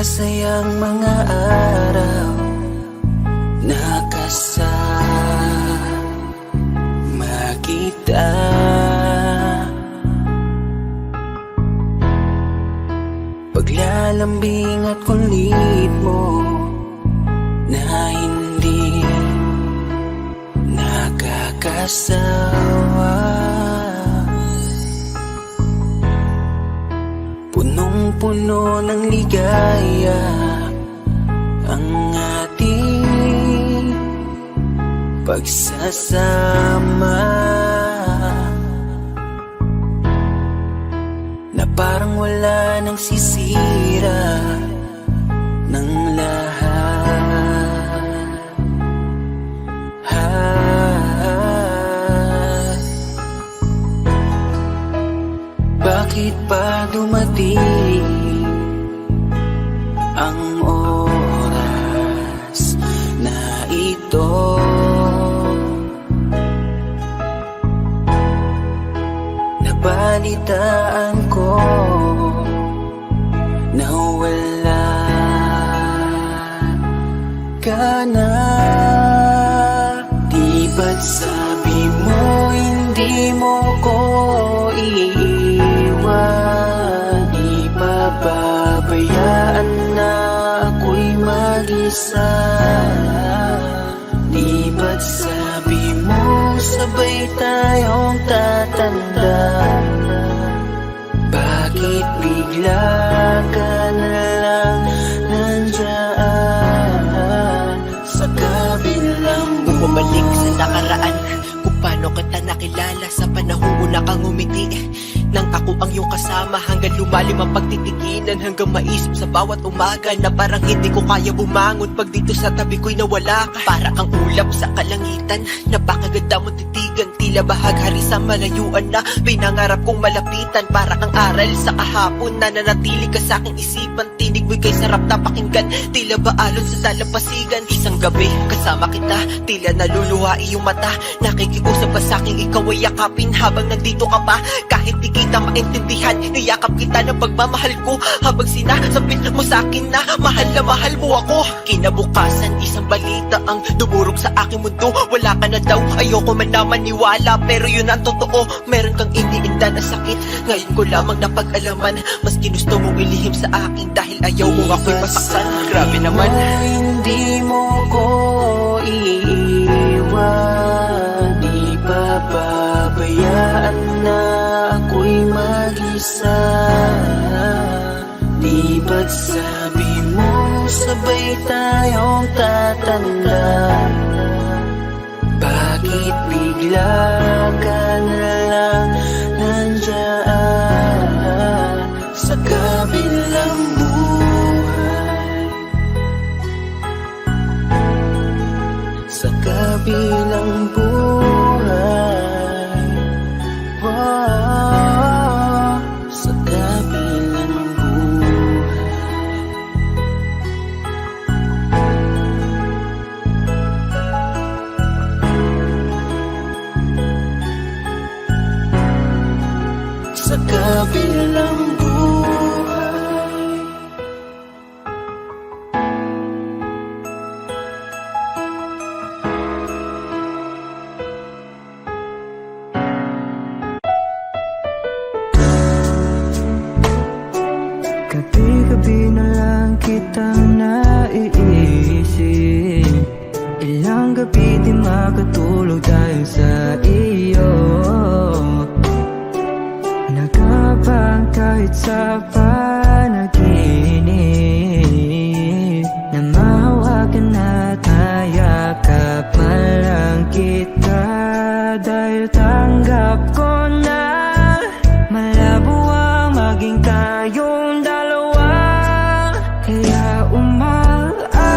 masayang mga araw na kasama kita. Paglalambing at kulit mo na hindi nakakasawa, punong-puno ng ligaya ang ating pagsasama, na parang wala nang sisira ng lahat. Bakit pa dumating ang oras na ito? Nabalitaan ko na wala ka na. Di ba't sabi mo hindi mo ko iiwan? Di ba babayaan na ako'y mag-isa? Di ba't sabi mo sabay tayong tatanda? Bakit bigla ka na lang nandyan sa kabilang buhay? Bumalik sa nakaraan kung paano kita nakilala sa panahong una kang umiti, nang ako ang iyong kasama hanggang lumalim ang pagtitiginan, hanggang maisip sa bawat umaga na parang hindi ko kaya bumangon pag dito sa tabi ko'y nawala ka. Para kang ulap sa kalangitan, napakaganda mo titigan, tila bahaghari sa malayuan na pinangarap kong malapitan. Para kang aral sa kahapon na nanatili ka sa aking isipan, tinig mo'y kay sarap na pakinggan, tila ba alon sa dalampasigan. Isang gabi kasama kita, tila naluluha iyong mata, nakikiusap pa sa aking ikaw ay yakapin habang nandito ka pa. Kahit di kita maintindihan, niyakap kita ng pagmamahal ko, habang sinasabit mo sa akin na mahal mo ako. Kinabukasan, isang balita ang dumurog sa aking mundo, wala ka na daw, ayoko man na maniwala, pero yun ang totoo. Meron kang iniinda na sakit, ngayon ko lamang napag-alaman, mas ginusto mong ilihim sa akin dahil ayaw mo ako'y masaktan. Grabe naman. Hindi mo ko iiwan, di ba babayaan na ako'y mag-isa? Di ba't sabi mo sabay tayong tatanda? Bakit bigla ka na lang nandyan sa kabilang buhay? Sa kabilang buhay, wow, sa kabilang buhay. Sa kabilang buhay. Gabi-gabi na lang kitang naiisip, ilang gabi di makatulog dahil sa iyo. Nagkabang kahit sa panaginip, na mahawakan at hayakap man lang kita, dahil tanggap ko na malabo ang maging tayong dalawa. Kaya umaasa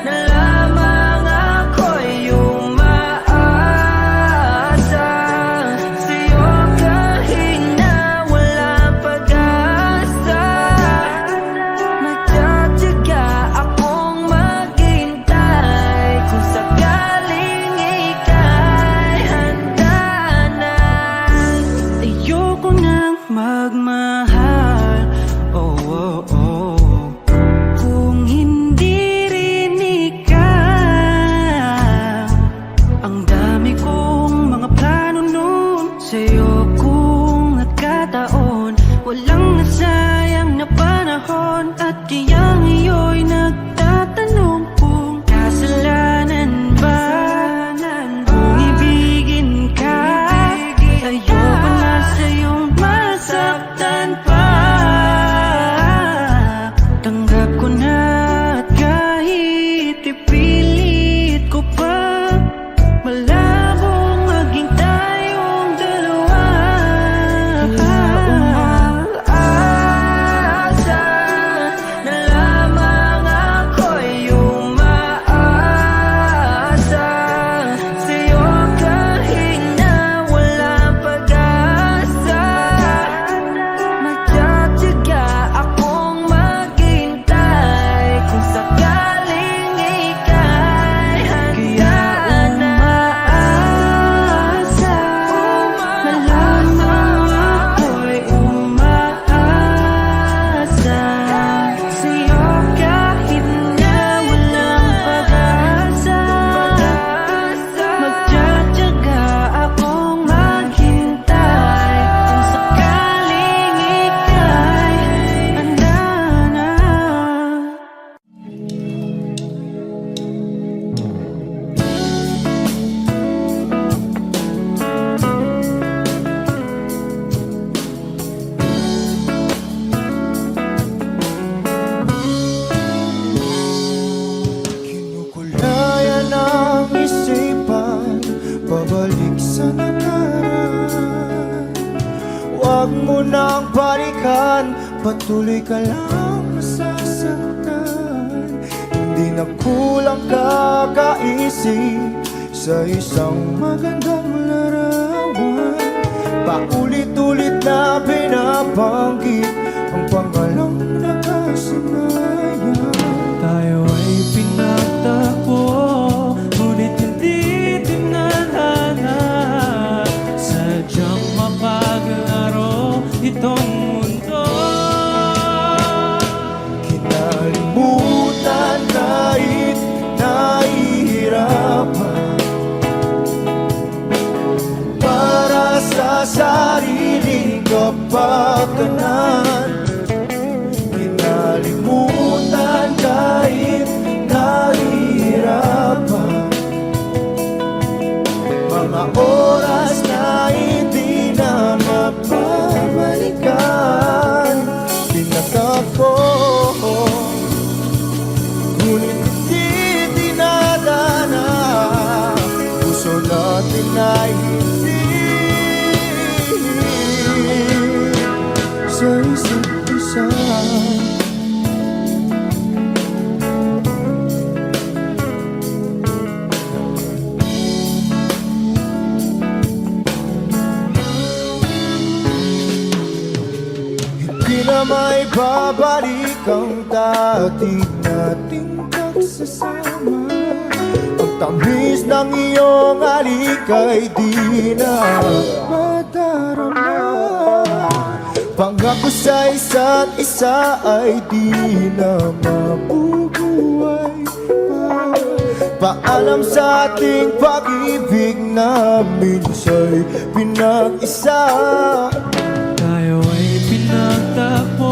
na lamang ako'y umaasa sa'yo kahit na wala sa'yo kung nagkataon. Walang nasayang na panahon. At kaya ngayon'y nagtatanong kung kasalanan ba kung ibigin ka. Ayoko na sa'yong masaktan pa. Tanggap ko na at kahit ipilit ko pa, malabong maging tayong dalawa. Umaasa na lamang ako'y umaasa sa'yo kahit na walang pag-asa. Magtsatsaga akong maghintay kung sakaling ika'y handa na. Umaasa na lamang ako'y umaasa sa'yo kahit na walang pag-asa. Magtsatsaga akong maghintay kung sakaling ika'y handa na. Kinukulaya ng isipan, pabalik sa nakaraan. Huwag mo nang balikan, patuloy ka lang masasaktan. Hindi na kulang kakaisip sa isang magandang larawan. Paulit-ulit na binabanggit ang pangalang nakasanayan. Tayo ay pinagtagpo, ngunit hindi tinadhana. Sadyang mapaglaro itong mundo. Kinalimutan kahit nahihirapan, para sa sariling kapakanan. Kinalimutan kahit nahihirapan, mga oras na hindi na mapabalikan. Tinatag ko, ngunit hindi dinadana. Puso natin ay hindi sa isa't isa. Hindi na may babalik ang dati nating pagsasama. Ang tamis ng iyong halik ay di na madarama. Pangako sa isa't isa ay di na mabubuhay pa. Paalam sa ating pag-ibig na minsa'y pinag-isa. Tayo ay pinagtagpo,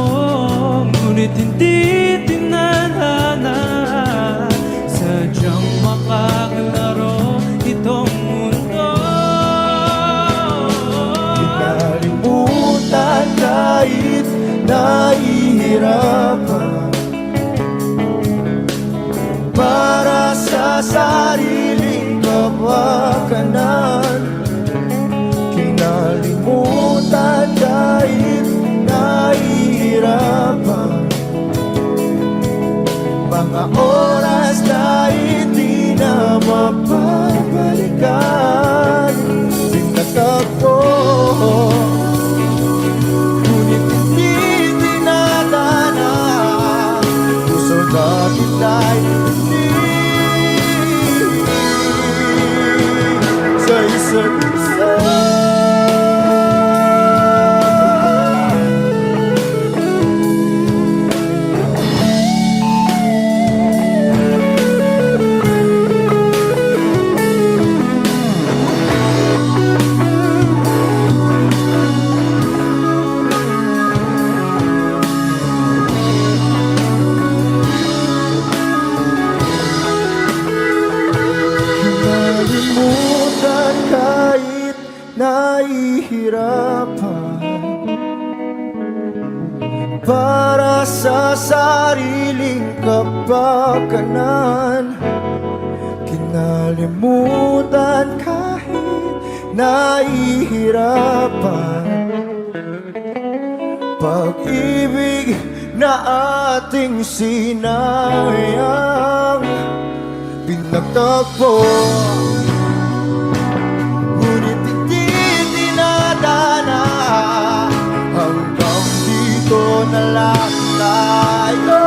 ngunit hindi tinadhana. Sadyang makakalaro itong mundo. Kinalimutan kahit nahihirapan, para sa sariling kapakanan. Kinalimutan kahit nahihirapan, mga oras na hindi na mapabalikan. Tinatag ko, ngunit hindi dinadana. Puso natin ay hindi sa isa't isa. nahihirapan para sa sariling kapakanan. Kinalimutan kahit nahihirapan, pag-ibig na ating sinayang pinagtagpo, ngunit hindi dinadana. Hanggang dito na lang tayo.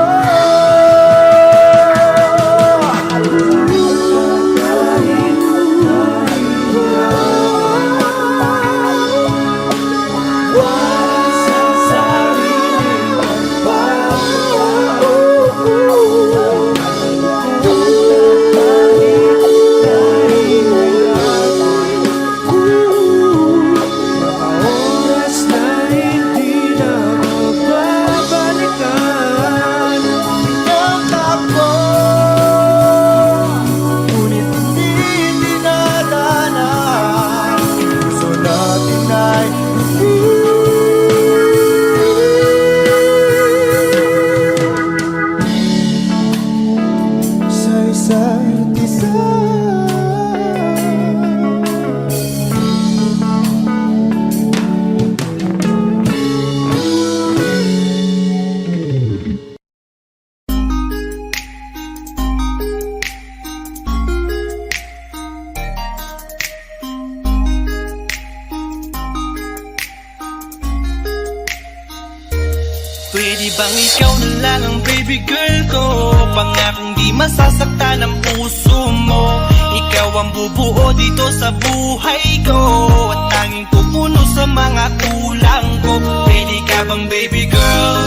Pwede bang ikaw na lang ang baby girl ko? Pangakong di masasaktan ang puso mo. Ikaw ang bubuo dito sa buhay ko, at tanging pupuno sa mga kulang ko. Pwede ka bang baby girl?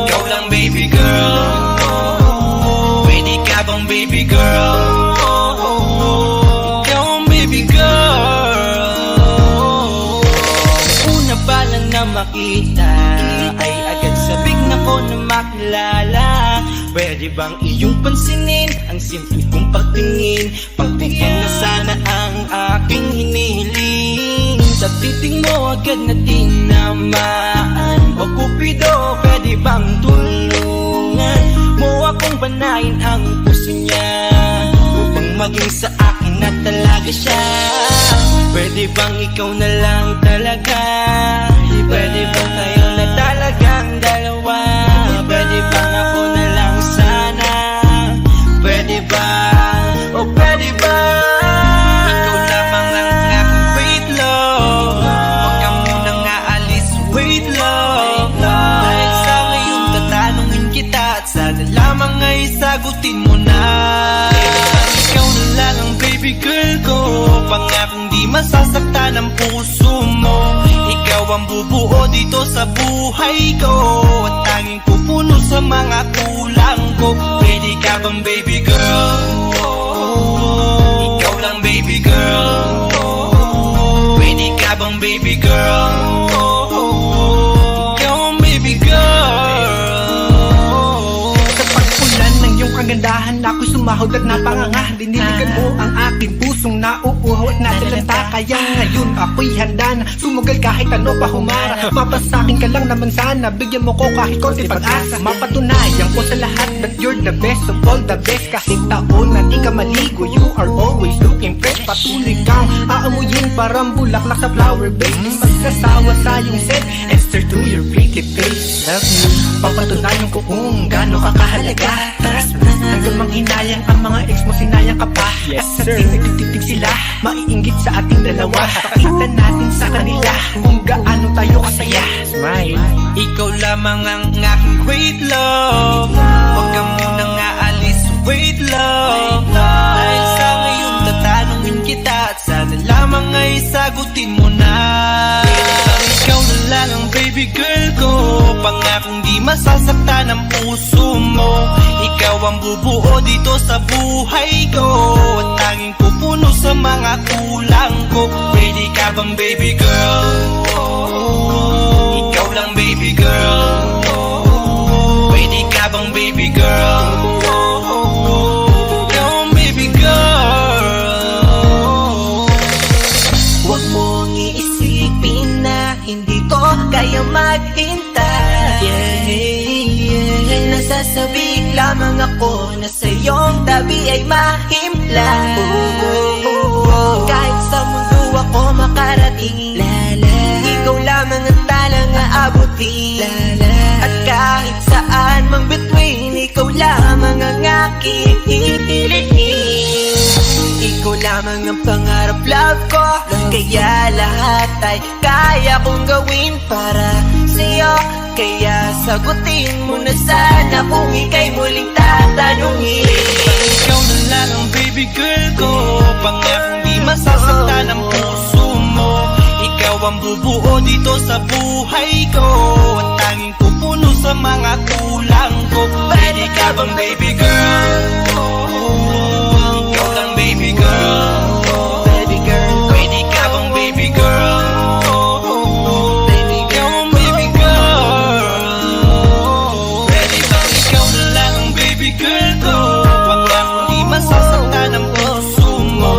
Ikaw lang baby girl. Pwede ka bang baby girl? Ikaw ang baby girl. Una pa lang na makita ay agad sabik na ko na makilala. Pwede bang iyong pansinin ang simple kong pagtingin? Pagbigyan na sana ang aking hinihiling. Sa titing mo agad na tinamaan. O Cupido, pwede bang tulungan mo akong banayin ang puso niya, upang maging sa akin na talaga siya? Pwede bang ikaw na lang talaga? Pwede bang tayo na talagang dalawa? Pwede bang ako na lang sana? Pwede ba? O pwede ba? Ikaw lamang ang aking wait love. Huwag ka munang aalis, wait love. Dahil sa ngayon tatanungin kita, at sana lamang ay sagutin mo na. Ikaw na lang ang baby girl ko, pangakong di masasaktan ang puso mo. Ikaw ang bubuo dito sa buhay ko, at tanging pupuno sa mga kulang ko. Pwede ka bang baby girl? Ikaw lang baby girl. Pwede ka bang baby girl? Ikaw ang baby girl. Sa pagpulan ng iyong kagandahan, ako'y sumahod at napanganga. Diniligan mo ang aking pusong nauuhaw at natalanta. Kaya ngayon ako'y handa na sumugal kahit ano pa humara. Mapasakin ka lang naman sana, bigyan mo ko kahit konti pag-asa. Mapatunayan ko sa lahat that you're the best of all the best. Kahit taon na di ka maligo, you are always looking fresh. Patuloy kang aamuyin parang bulaklak sa flower base. Di magsasawa sa iyong set and stare to your pretty face. Love you, papatunayan ko kung gaano ka kahalaga. Trust me, hanggang manghinayang ang mga ex mo, sinayang ka pa. Yes sir, nagtitig sila, maiinggit sa ating dalawa. Pakita natin sa kanila kung gaano tayo kasaya. Smile. Ikaw lamang ang aking great love. Huwag ka munang aalis, wait love. Dahil sa ngayon tatanungin kita, at sana lamang ay sagutin mo na. Ikaw na lang ang baby girl ko, pangakong di masasaktan ang puso mo. Ikaw ang bubuo dito sa buhay ko, at tanging pupuno sa mga kulang ko. Pwede ka bang baby girl? Ikaw lang baby girl. Pwede ka bang baby girl? Ikaw ang baby girl. kaya maghintay. Nasasabik lamang ako na sa iyong tabi ay mahimlay. Kahit sa mundo ako makarating, ikaw lamang ang talang aabutin. At kahit saan mang between, ikaw lamang ang aking pipiliin. Ikaw lamang ang pangarap, love ko, kaya lahat ay kaya kong gawin para sa'yo. Kaya sagutin mo na sana kung ika'y muling tatanungin. Ikaw na lang ang baby girl ko, pangakong di masasaktan ang puso mo. Ikaw ang bubuo dito sa buhay ko, at tanging pupuno sa mga kulang ko. Pwede ka bang baby girl? Ikaw lang baby girl. Baby girl, Pwede ka bang baby girl? Ikaw ang baby girl. Pwede bang ikaw na lang ang baby girl ko, pangakong di masasaktan ang puso mo.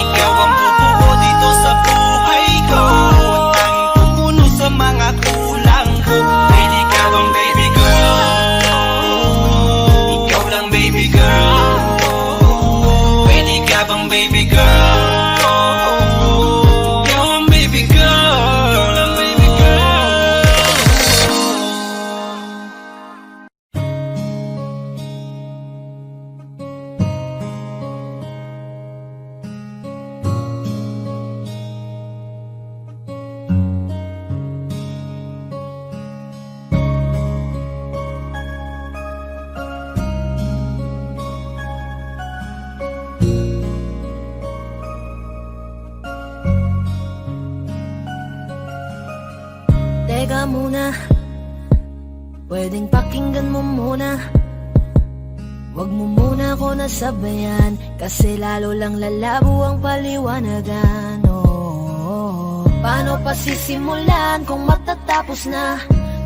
Ikaw ang bubuo dito sa buhay ko, at tanging pupuno sa mga kulang ko. Pwede ka bang baby girl? Ikaw lang baby girl. Pwede ka bang baby girl? Ikaw ang baby girl. Ikaw lang baby girl. Teka muna, pwedeng pakinggan mo muna. Wag mo muna ako nasabayan, kasi lalo lang lalabo ang paliwanagan. Paano pa sisimulan kung matatapos na?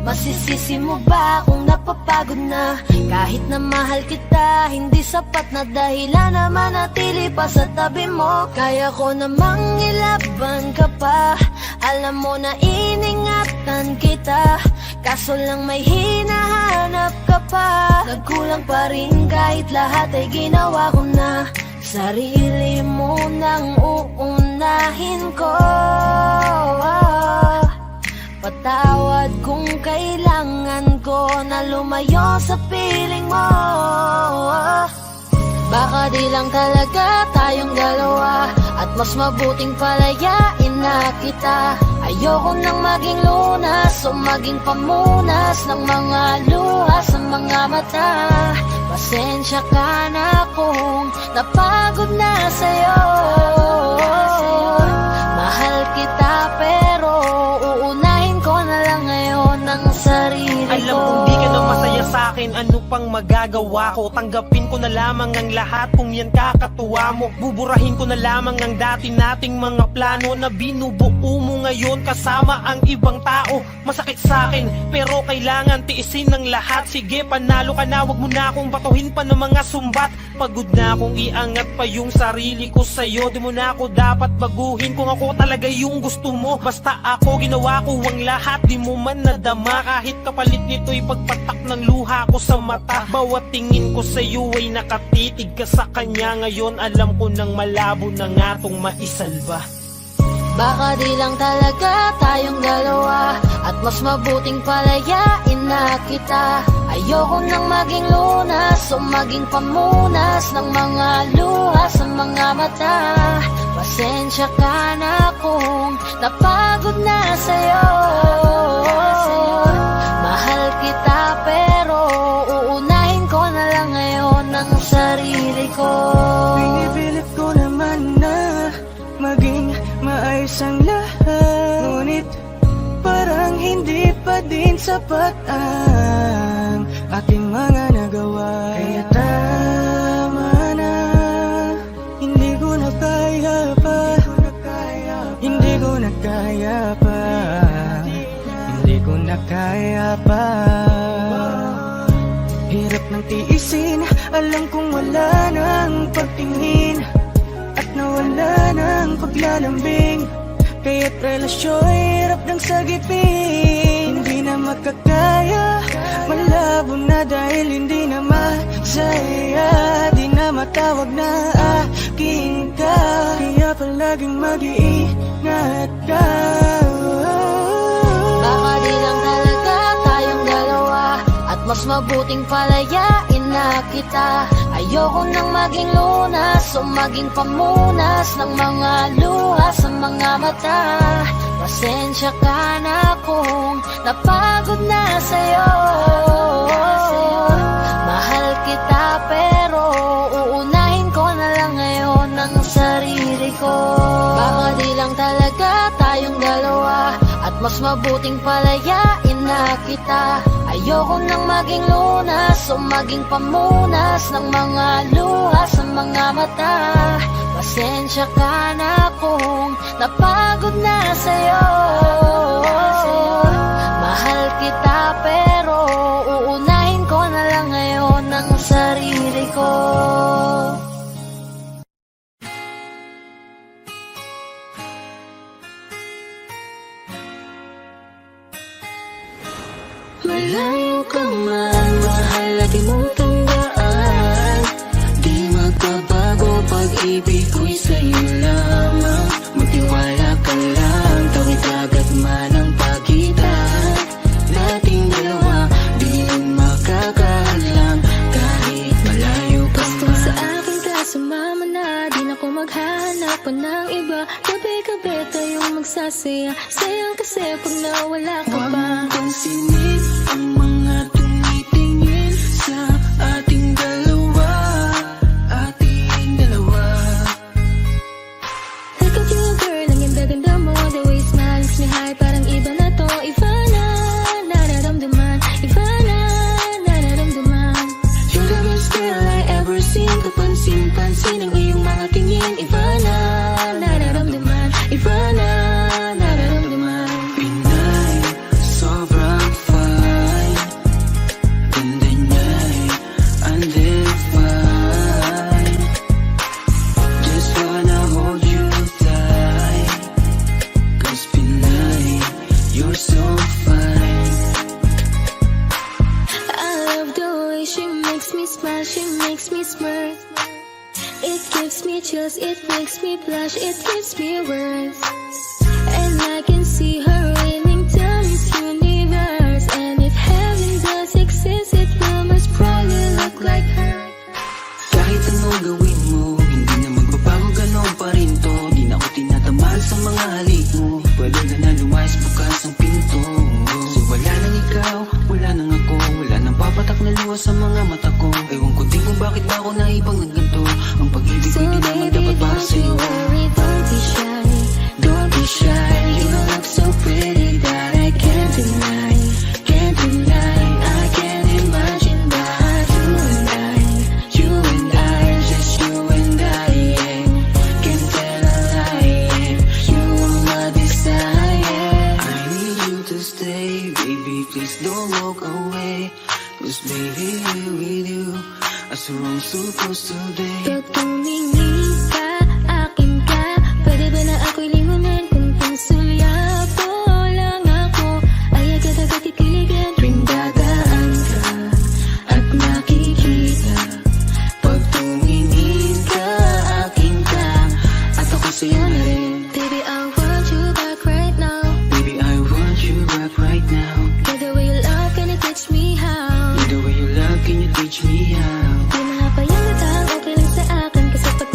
Masisisi mo ba kung napapagod na? Kahit na mahal kita, hindi sapat na dahilan na manatili pa sa tabi mo. Kaya ko namang ilaban ka pa, alam mo na iningatan kita, kaso lang may hinahanap ka pa. Nagkulang pa rin kahit lahat ay ginawa ko na. Sarili mo nang uunahin ko. Patawad kung kailangan ko na lumayo sa piling mo. Baka di lang talaga tayong dalawa, at mas mabuting palayain na kita. Ayoko nang maging lunas o maging pamunas ng mga luha sa mga mata. Pasensya ka na kung napagod na sa'yo. Mahal kita pero uunahin ko na lang ngayon ang sarili ko. Alam kong di ka na masaya sa'kin, ano pang magagawa ko? Tanggapin ko na lamang ang lahat kung yan kakatuwa mo. Buburahin ko na lamang ang dati nating mga plano na binubuo mo ngayon kasama ang ibang tao. Masakit sa'kin pero kailangan tiisin ng lahat. Sige, panalo ka na, wag mo na akong batuhin pa ng mga sumbat. Pagod na akong iangat pa yung sarili ko sa'yo. Di mo na ako dapat baguhin kung ako talaga yung gusto mo. Basta ako, ginawa ko ang lahat, di mo man nadama. Kahit kapalit nito'y pagpatak ng luha ko sa mata. Bawat tingin ko sa'yo ay nakatitig ka sa kanya. Ngayon alam ko nang malabo na nga tong maisalba. Baka di lang talaga tayong dalawa, at mas mabuting palayain na kita. Ayoko nang maging lunas o maging pamunas ng mga luha sa mga mata. Pasensya ka na kung napagod na sa'yo. Mahal kita pero uunahin ko na lang ngayon ang sarili ko. Pinipilit ko naman na maging maayos ang lahat, ngunit parang hindi pa din sapat ang ating mga nagawa. Kaya tama na, hindi ko na kaya pa, hindi ko na kaya pa, hindi ko na kaya pa. Hirap ng tiisin, alam kong wala nang pagtingin, at nawala ng paglalambing. Kaya't relasyo'y hirap ng sagipin, hindi na makakaya. Malabo na dahil hindi na masaya, di na matawag na akin ka. Kaya palaging mag-iingat ka. Baka di lang talaga tayong dalawa, at mas mabuting palayain na kita. Ayoko nang maging lunas o maging pamunas ng mga luha sa mga mata. Pasensya ka na kung napagod na sa'yo. Mahal kita pero uunahin ko na lang ngayon ang sarili ko. Baka di lang talaga tayong dalawa, at mas mabuting palayain na kita. Ayoko nang maging lunas o maging pamunas ng mga luha sa mga mata. Pasensya ka na kung napagod na sa'yo. Mahal kita pero uunahin ko na lang ngayon ang sarili ko. Malayo ka man, mahal at di mong tandaan. Di magbabago, pag-ibig ko'y sa'yo lamang. Magtiwala ka lang, tawid agad man ang pagitan nating dalawa, di makakaalam kahit malayo ka Gusto man. sa akin ka, sumama na, di na ko maghanap pa ng iba. Gabi-gabi tayong magsasaya, sayang kasi pag nawala ka Huwag pa. mong pansinin ang mga tumitingin sa ating dalawa, ating dalawa. Look at you girl, ang ganda-ganda mo. The way you smile makes me high, parang iba na to. Iba na, nararamdaman. Iba na, nararamdaman. You're the best girl I ever seen. Kapansin-pansin ang iyong mga tingin. Iba na, Nararamdaman. iba na, nararamdaman. Pinay, sobrang fine. Ganda niya'y undefined. Just wanna hold you tight. 'Cause Pinay, you're so fine. I love the way she makes me smile, she makes me smirk. It gives me chills, it makes me blush, it gives me worth. And I can see her winning down this universe. And if heaven does exist, it will most probably look like her. Kahit anong gawin mo, hindi na magbabago, ganon pa rin to. Di na ako tinatamaan sa mga halik mo. Pwede ka na lumayas, bukas ang pinto. So wala nang ikaw, wala nang ako, wala nang papatak na luha sa mga mata ko. Ewan ko din kung bakit ba ako naibang ng ganito. Ang pag-ibig So ko'y di naman baby, dapat para don't you sa'yo. worry, don't be shy. Don't be shy, you look so pretty that I can't deny, can't deny. I can't imagine that you and I, just you and I, yeah. Can't tell a lie, yeah. You are my desire. I need you to stay, baby, please don't walk away. 'Cause baby, with you, as we're supposed to be. Pag tumingin ka, akin ka, pwede ba na ako'y lingunin? Kung pansulyapo lang ako, ay agad-agad titiligan. Tuwing dadaan ka at nakikita, pag tumingin ka, akin ka, at ako sa'yo na rin. Baby, I want you back right now. Baby, I want you back right now. Get the way you love, can you teach me how? The way you love, can you teach me how? Di mga payamatang, okay lang sa akin. Kasi pag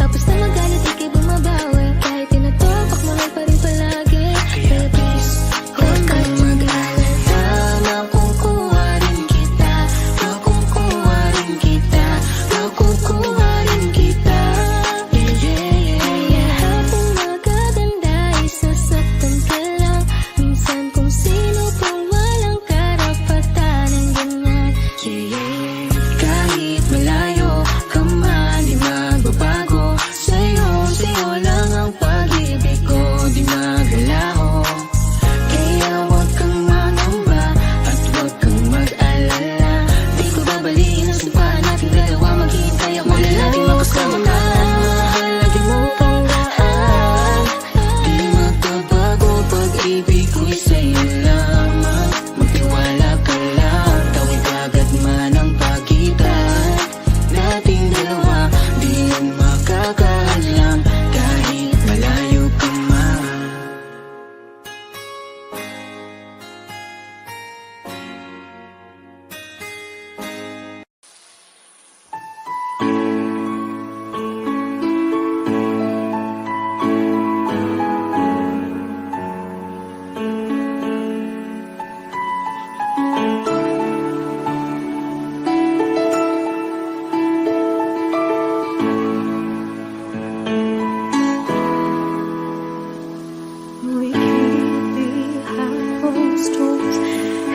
we can't be half storms.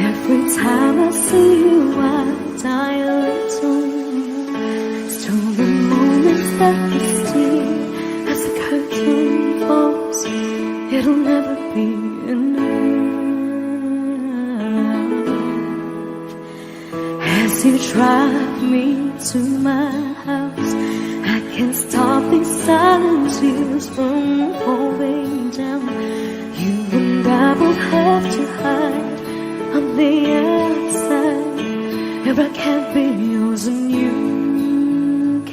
Every time I see you, I die a little. Still the moments that we see as the curtain falls, it'll never be enough. As you drive me to my house, I can't stop these silent tears from falling down. You and I both have to hide on the outside, where I can't be yours and you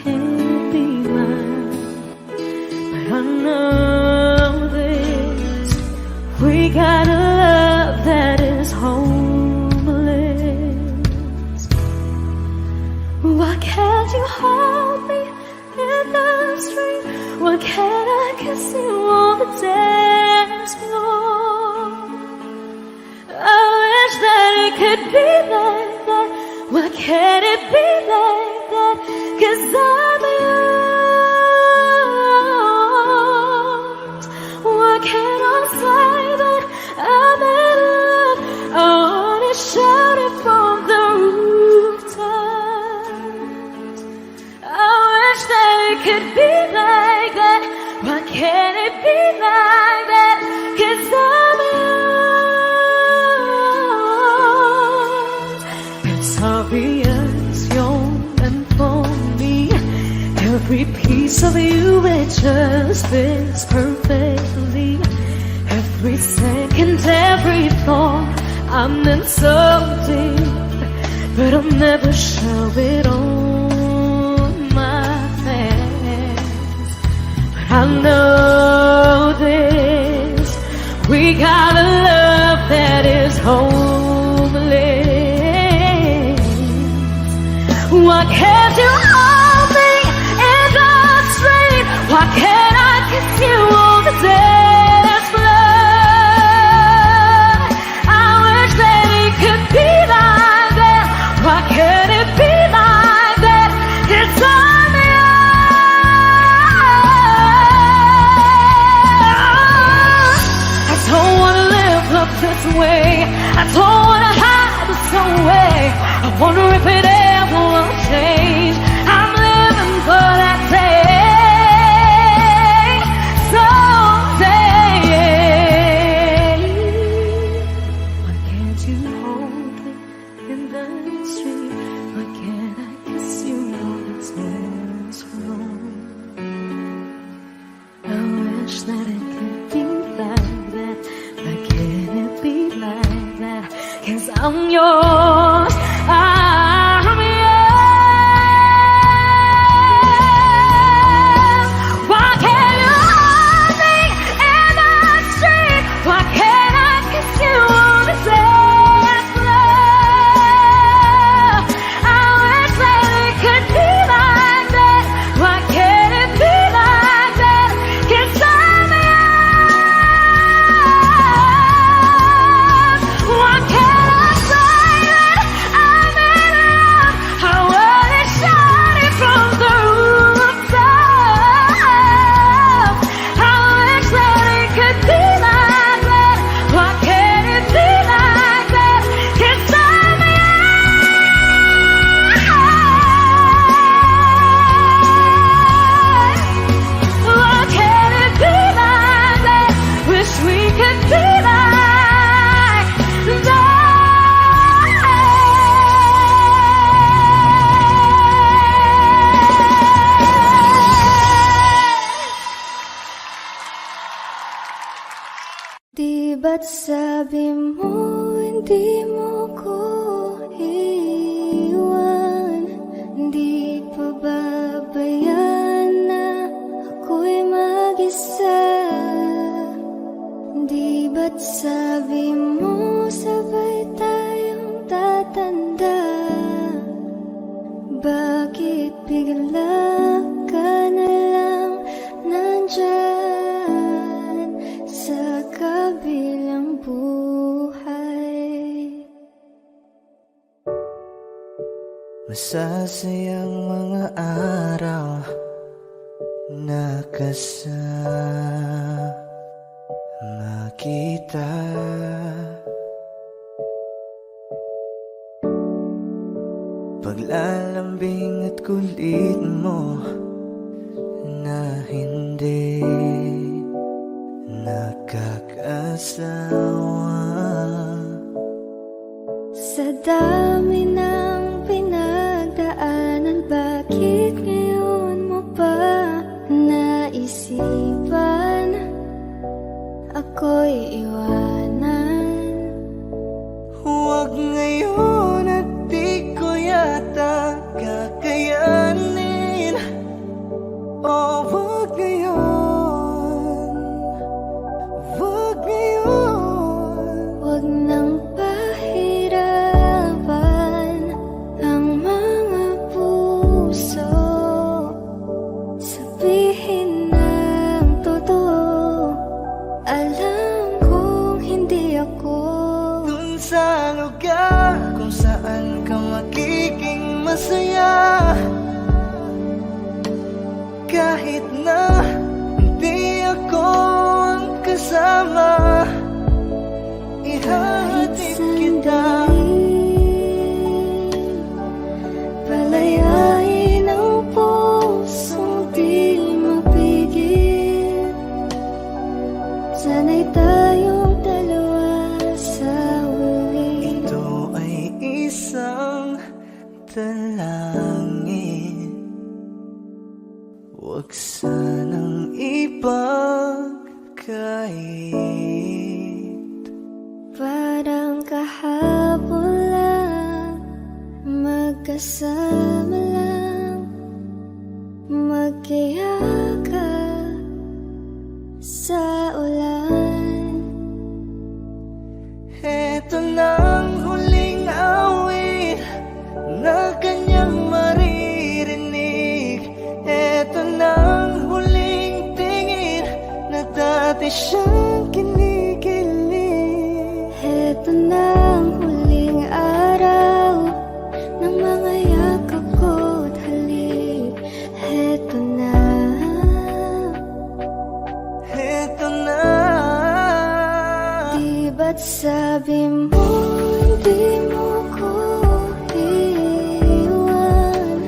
can't be mine. But I know this, we got a love that is homeless. Why can't you hold me in the street? Why can't I kiss you on the dance floor? I wish that it could be like that. Why can't it be like that? 'Cause I'm yours. Why can't I say that I'm in love? I wanna shout it from the rooftops. I wish that it could be like that. Why can't it be like that? 'Cause I'm yours. It's obvious you're meant for me. Every piece of you, it just fits perfectly. Every second, every thought, I'm in so deep, but I'll never show it on my face. But I know this, we got a love that is homeless. Why can't you hold me in the street? Why can't I kiss you on the dance floor? I wish that it could be like that. Why can't it be like that? It's on me. I don't wanna live up this way. I don't wanna hide this away. I wonder if it ever will change. I'm living for that day, someday. Why can't you hold me in the street? Why can't I kiss you on the dance floor? I wish that it could be like that. Why can't it be like that? 'Cause I'm yours, I'm yours. Why can't you hold me in the street? Why can't I kiss you on the dance floor? I wish that it could be like that. Why can't it be like that? 'Cause I'm yours. Why can't I say that I'm in love? I wanna shout it from the rooftop. I wish that it could be like that. Why can't it be like that? 'Cause I'm yours. Why can't it be like that? Wish we could be like that. Di ba't sabi mo hindi mo ko iwan? Di pa babayaan na ako'y mag-isa? Di ba't sabi mo sabay tayong tatanda? Bakit bigla ka na lang nandyan sa kabilang buhay? Masasayang mga araw na kasama makita. Paglalambing at kulit mo na hindi nakakasawa. Sa dami ng pinagdaanan, bakit ngayon mo pa naisipan ako'y iwanan? Huwag ngayon at di ko yata kakayanin. Oh, huwag ngayon, huwag ngayon. Huwag nang pahirapan ang mga puso. Sabihin ng totoo, alam kong hindi ako Dun sa lugar kung saan ka magiging masaya, kahit na hindi ako ang kasama, ihahatid kita. Palayain ang pusong di mapigil. Sana'y tayong dalawa sa huli. Ito ay isang dalangin, huwag sanang ipagkait. Parang kahapon lang, magkasama lang, magkayakap sa ulan. Eto nang huling awit na kanyang maririnig. Eto nang huling tingin na dati siyang kinikilig. Heto na ang huling araw ng mga yakap ko't halik. Heto na. Eto na. Di ba't sabi mo hindi mo ko iiwan?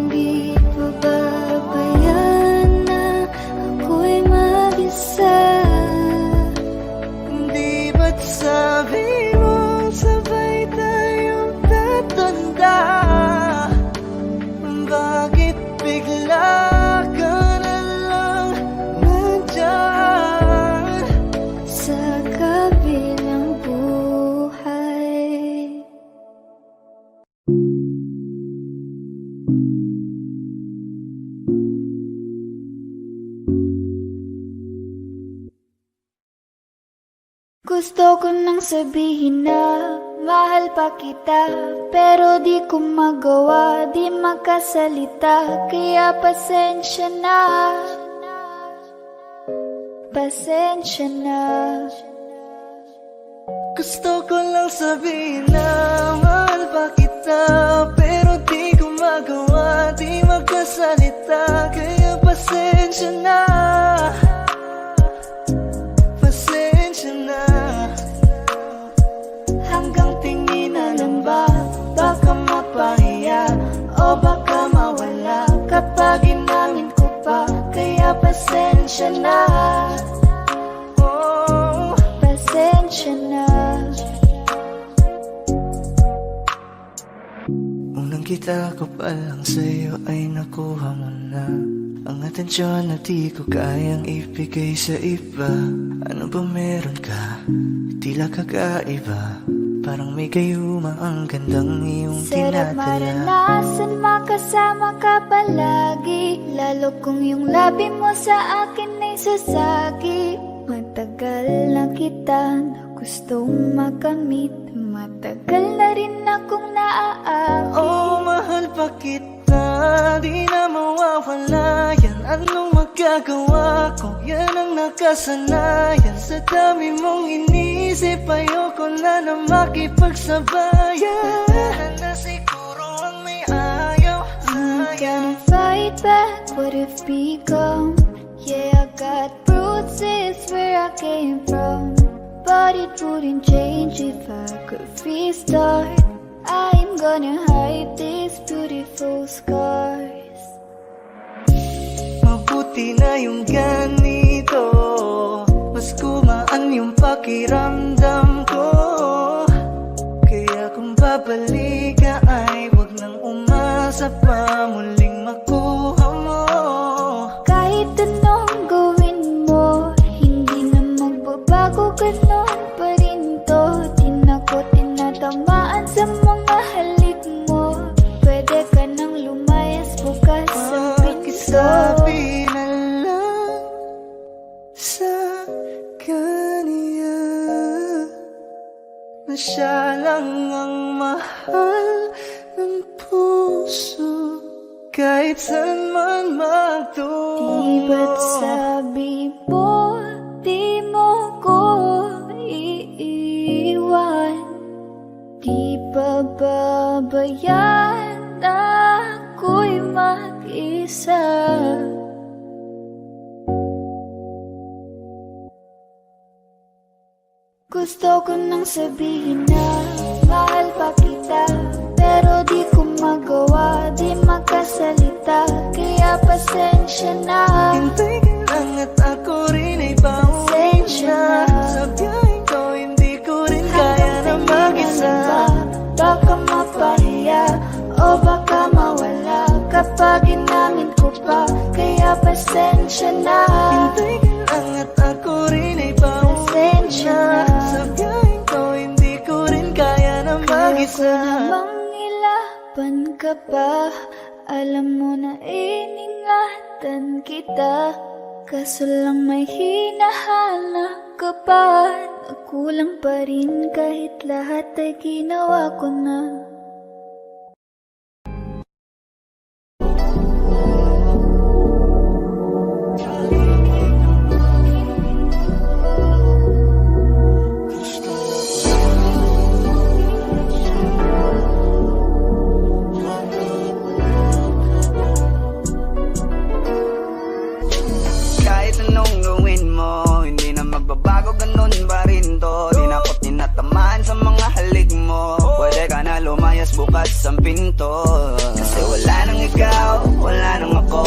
Di pa babayaan na ako'y mag-isa? Di ba't sabi mo sabay tayong tatanda? Bakit bigla ka na lang nandyan Sa kabilang buhay? Gusto ko nang sabihin na mahal pa kita, pero di ko magawa, di makasalita. Kaya pasensya na, pasensya na. Gusto ko lang sabihin na mahal pa kita, pero di ko magawa, di magkasalita. Kaya pasensya na, pasensya na. Hanggang tingin na lang ba, baka mapahiya o baka mawala kapag inamin ko pa. Kaya pasensya na, oh, Pasensya na. unang kita ko pa lang sa'yo ay nakuha mo na ang atensyon na di ko kayang ibigay sa iba. Ano ba meron ka? Tila kakaiba, parang may gayuma ang gandang iyong Sarap tinatala. maranasan makasama ka palagi, lalo kung yung labi mo sa akin ay sasagi. Matagal na kita na gustong makamit, matagal na rin akong naaakit. Oh, mahal pa kita, di na mawawala yan. Anong magagawa ko? Yan ang nakasanayan. Sa dami mong inisip, ayoko na na makipagsabayan. Na siguro ang may ayaw. I'm gonna fight back what if become. Yeah, I got bruises roots is where I came from, but it wouldn't change if I could restart. I'm gonna hide these beautiful scars. Mabuti na yung ganito, mas gumaan yung pakiramdam ko. Kaya kung babalik ka ay wag nang umasa pa muling makuha mo. Kahit anong gawin mo, hindi na magbabago, ganon pa rin to. Di na ko tinatamaan sa mga halik mo. Pwede ka nang lumayas bukas ang pinto. Pakisabi na lang sa kanya na siya lang ang mahal ng puso, kahit saan man magtungo. Di ba't sabi mo, di mo ko iiwan? Di ba babayaan ako'y mag-isa? Gusto ko nang sabihin na mahal pa kita, pero di ko magawa, di makasalita. Kaya pasensya na. Hintay ka lang at ako rin ay Pasensya pauwi na. na. Sa biyaheng ko hindi ko rin kaya na mag-isa. Baka mapahiya o baka mawala kapag inamin ko pa. Kaya pasensya na. Hintay ka lang at ako rin ay pauwi Pasensya na. na. Sa biyaheng ko hindi ko rin kaya na mag-isa. Namang ilaban ka pa, alam mo na iningatan kita. Kaso lang may hinahanap ka pa, nagkulang pa rin kahit lahat ay ginawa ko na. Kahit anong gawin mo, hindi na magbabago, ganun pa rin to. Di na ko tinatamaan sa mga halik mo. Pwede ka na lumayas bukas ang pinto. Kasi wala nang ikaw, wala nang ako,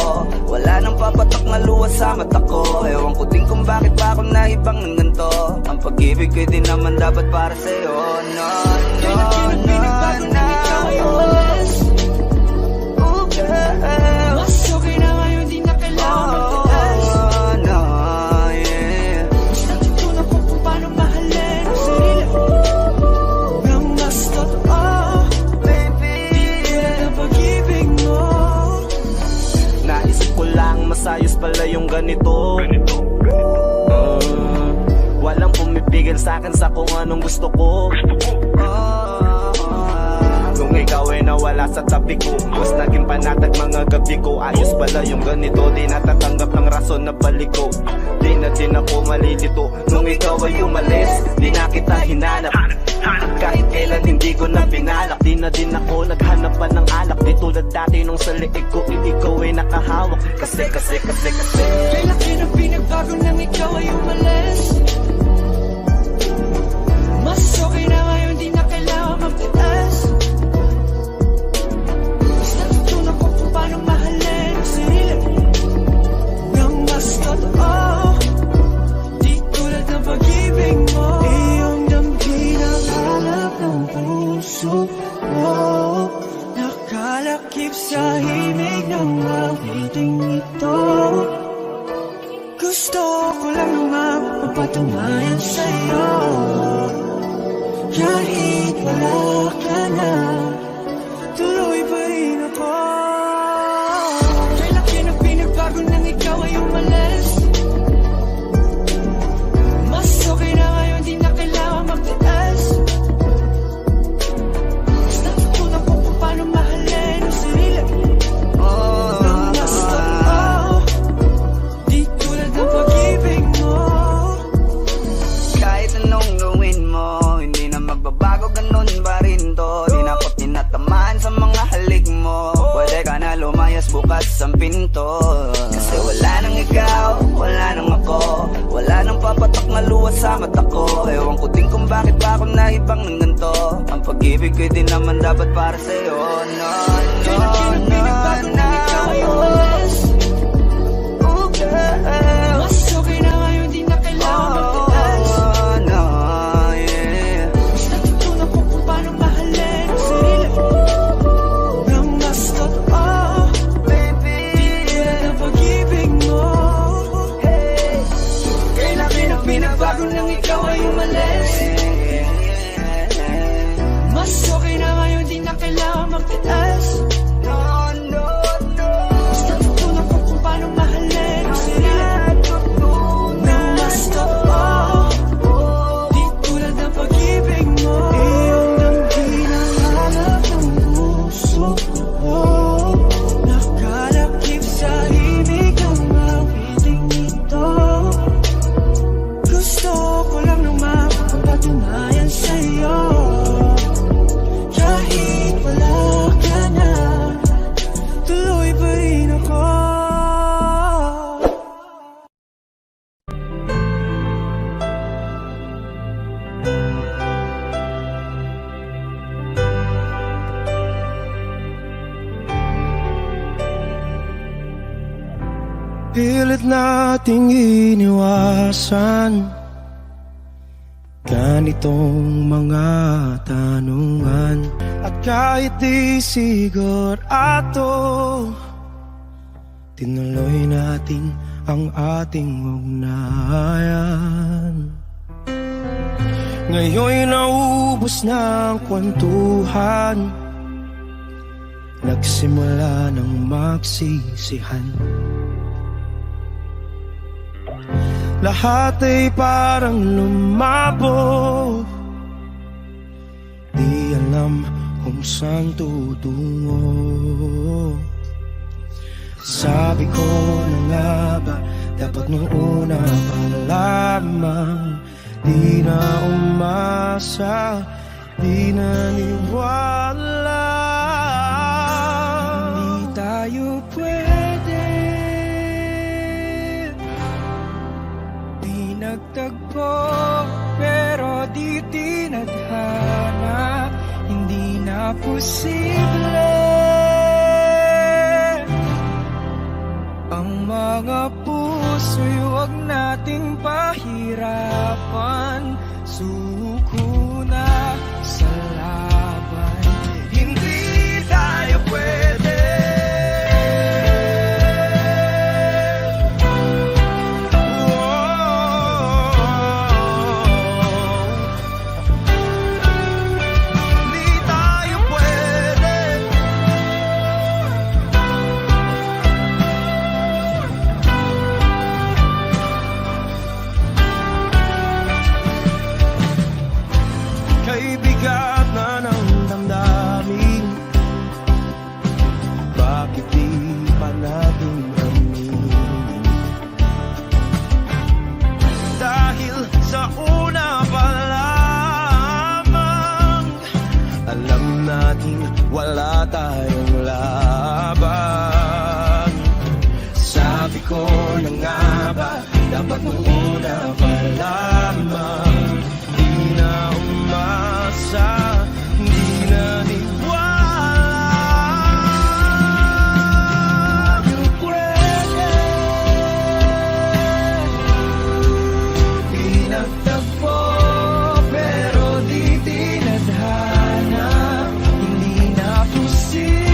wala nang papatok na luwas sa mata ko. Ewan ko din kung bakit pa ako naibang ng ganito. Ang pag-ibig ko din naman dapat para sa'yo. No, no, no, no. Oh, girl. Mas okay na ngayon, di na kailangan magtiis. Oh, no, yeah. Basta tutunan ko kung paano mahalin ang sarili nang mas totoo. Baby, Ang pag-ibig mo, Naisip ko lang masayos pala yung ganito. Walang pumipigil sa'kin sa kung anong gusto ko. Nung ikaw ay nawala sa tabi ko, mas naging panatag mga gabi ko. Ayos pala yung ganito, di natatanggap ng rason na balik ko. Di na din ako malilito. Nung ikaw ay umalis, di na kita hinanap. Kahit kailan hindi ko na pinalak, di na din ako naghanap pa ng alak. Di tulad dati nung sa liig ko, ikaw ay nakahawak. Kasi kay laki ng pinagbago nang ikaw ay umalis. Mas okay na ngayon, di na kailangan magtiis. Basta tutunan ko kung paano mahalin ang sarili nang mas totoo. Di tulad ng pag-ibig mo, iyong damdamin ang hanap ng puso mo. Nakalakip sa himig ng awiting ito. Gusto ko lang naman mapatunayan sa'yo, kahit wala ka na, tuloy pa rin ako. Kay laki ng pinagbago nang ikaw ay umalis. Mas okay na ngayon, di na kailangan magtiis. Basta tutunan ko kung paano mahalin ang sarili nang mas totoo. Di tulad ng pag-ibig mo. kahit Ewan ko din kung bakit pa ako naibang ng ganito. Ang pag-ibig ko'y di naman dapat para sa'yo. No, no, no, no. Oh, girl. Mas okay na ngayon, di na kailangan magtaas. Oh, no, yeah. Mas natutunan ko kung paano mahalin ang sarili nang mas totoo. Baby, Yan ang pag-ibig mo. kailan Binabago nang ikaw ay umalis. Mas okay na ngayon, di na kailangan magtaas. No, no, no. Mas natutunan ko kung paano mahalin ang sarili nang mas totoo. Di tulad ng pag-ibig mo. Iyong ang hinahanap ng puso ko. Nakalakip sa ibig ang awiting ito. Gusto ko lang nang mapapatunayan sa'yo. Kahit wala ka na, tuloy pa rin ako. Pilit nating iniwasan ganitong mga tanungan. At kahit di sigurado, tinuloy natin ang ating ugnayan. Ngayon'y naubos na ang kwentuhan, nagsimula ng magsisihan. Lahat ay parang lumabo, di alam kung saan tutungo. Sabi ko na nga ba, dapat nung una pa lamang, di na umasa, di naniwala. Hindi tayo pwede, di nagtagpo, pero di tinadhana. Hindi na posible ang mga puso'y huwag nating pahirapan. Suko na sa laban, hindi tayo pwede. Hindi tayo pwede. Kay bigat na ng damdamin, bakit di pa natin aminin? Dahil sa una pa lamang, alam natin wala tayong laban. Sabi ko na nga ba, dapat nung una pa lamang, di na umasa, di na niwala. Yung pwede, di nagtagpo, pero di tinadhana. Hindi na posible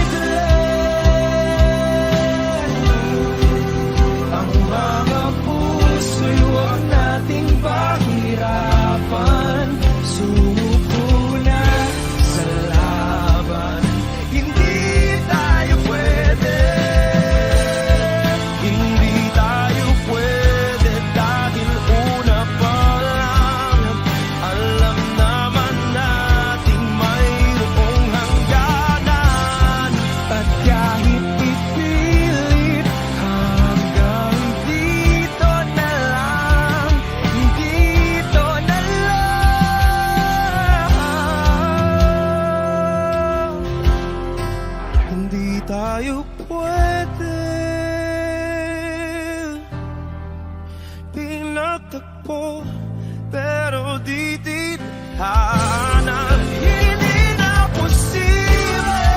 tadhana, hindi na posible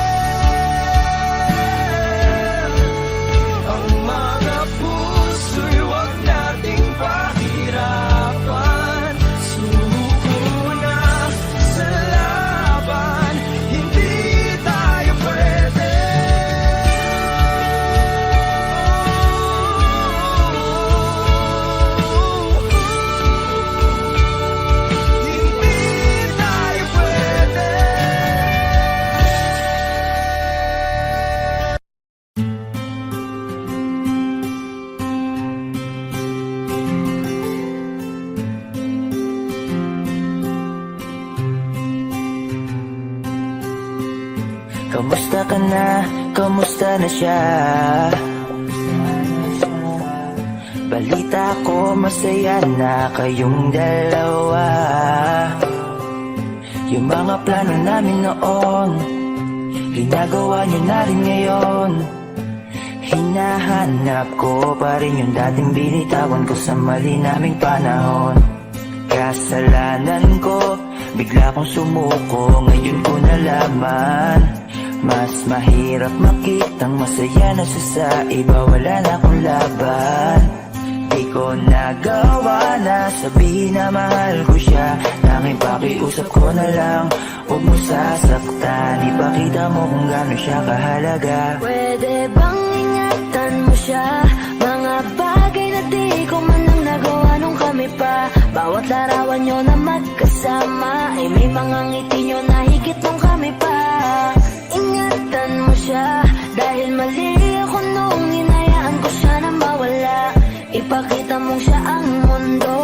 ang mga puso'y wag nating pahirapan. Suko na sa laban, hindi tayo pwede. Hindi tayo pwede. Kamusta ka na? Kamusta na siya? Balita ko masaya na kayong dalawa. Yung mga plano namin noon, ginagawa niyo na rin ngayon. Hinahanap ko pa rin yung dating binitawan ko sa mali naming panahon. Kasalanan ko, bigla kong sumuko, ngayon ko nalaman. Mas mahirap makitang masaya na siya sa iba, wala na akong laban. Di ko nagawa na sabihin na mahal ko siya, tanging pakiusap ko na lang, huwag mo sasaktan. Ipakita mo kung gaano siya kahalaga. Pwede bang ingatan mo siya? Mga bagay na di ko man lang nagawa nung kami pa. Bawat larawan nyo na magkasama ay may mga ngiti nyo na higit nung kami pa. Ingatan mo siya dahil mali ako nung hinayaan ko siya na mawala. Ipakita mong siya ang mundo,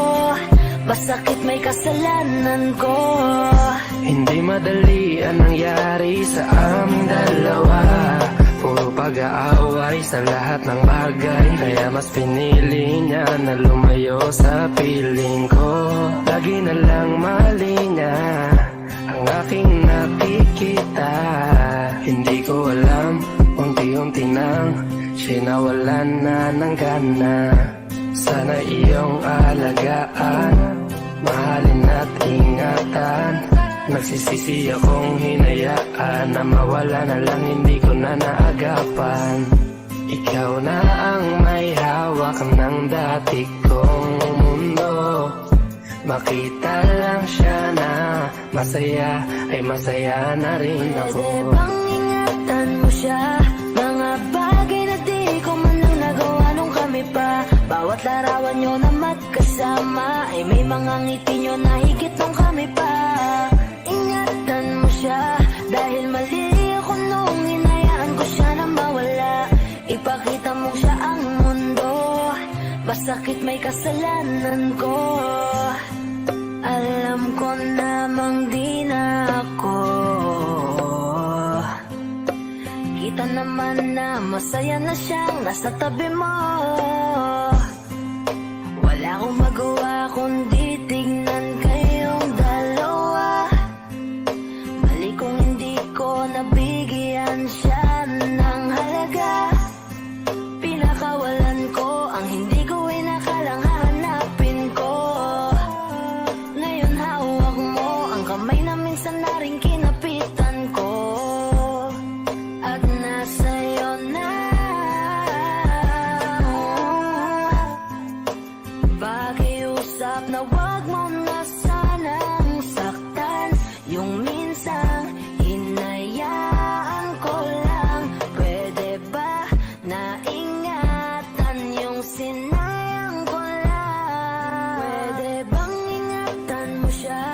masakit may kasalanan ko. Hindi madali ang nangyari sa aming dalawa. Puro pag-aaway sa lahat ng bagay, kaya mas pinili niya na lumayo sa piling ko. Lagi na lang mali niya ang aking nakikita. Hindi ko alam, unti-unti nang sinawalan na ng gana. Sana iyong alagaan, mahalin at ingatan. Nagsisisi akong hinayaan na mawala na lang, hindi ko na naagapan. Ikaw na ang may hawak ng dati kong mundo. Makita lang siya na masaya, ay masaya na rin ako. Pwede bang ingatan mo siya? Mga bagay na di ko man lang nagawa nung kami pa. Bawat larawan nyo na magkasama ay may mga ngiti nyo na higit nung kami pa. Ingatan mo siya dahil mali ako nung hinayaan ko siya na mawala. Ipakita mo siya ang mundo, masakit may kasalanan ko. Alam ko namang di na ako. Kita naman na masaya na siyang nasa tabi mo. Wala akong magawa kundi tignan kayong dalawa. Mali kung hindi ko nabigyan siya ng halaga. Pinakawalan ko ang hindi ko inakalang hahanapin ko. Ngayon hawak mo ang kamay na minsan na rin kinapitan ko. At nasa'yo na. Pakiusap na wag mo na sanang saktan. Yung minsang hinayaan ko lang. Pwede ba na ingatan yung sinayang ko lang? Pwede bang ingatan mo siya?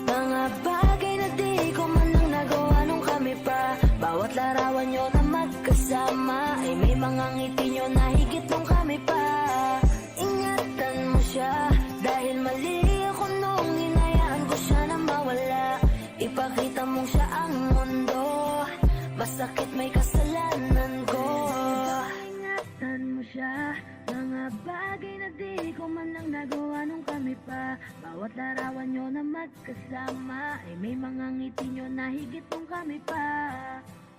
Mga bagay na di ko man lang nagawa nung kami pa. Bawat larawan nyo na magkasama ay may mga ngiti nyo na higit nung kami pa. Ingatan mo siya dahil mali ako nung hinayaan ko siya na mawala. Ipakita mong siya ang mundo, masakit may kasalanan ko. Ingatan mo siya, mga bagay na di ko man lang nagawa nung kami pa. Bawat larawan nyo na magkasama ay may mga ngiti nyo na higit nung kami pa.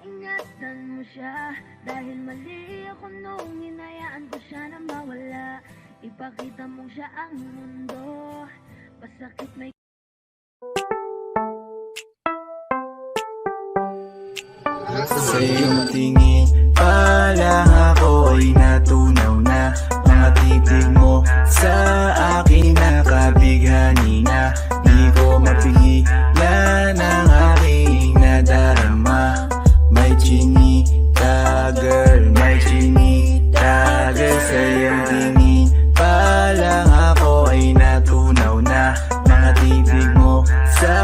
Ingatan mo siya dahil mali ako nung hinayaan ko siya na mawala. Ipakita mong siya ang mundo, masakit may Sa iyong tingin pa lang ako ay natunaw na. Mga titig mo sa akin nakabighani na. Di ko mapigilan ang aking nadarama. May chinita girl, may chinita girl. Sa iyong tingin pa lang ako ay natunaw na. Mga titig mo sa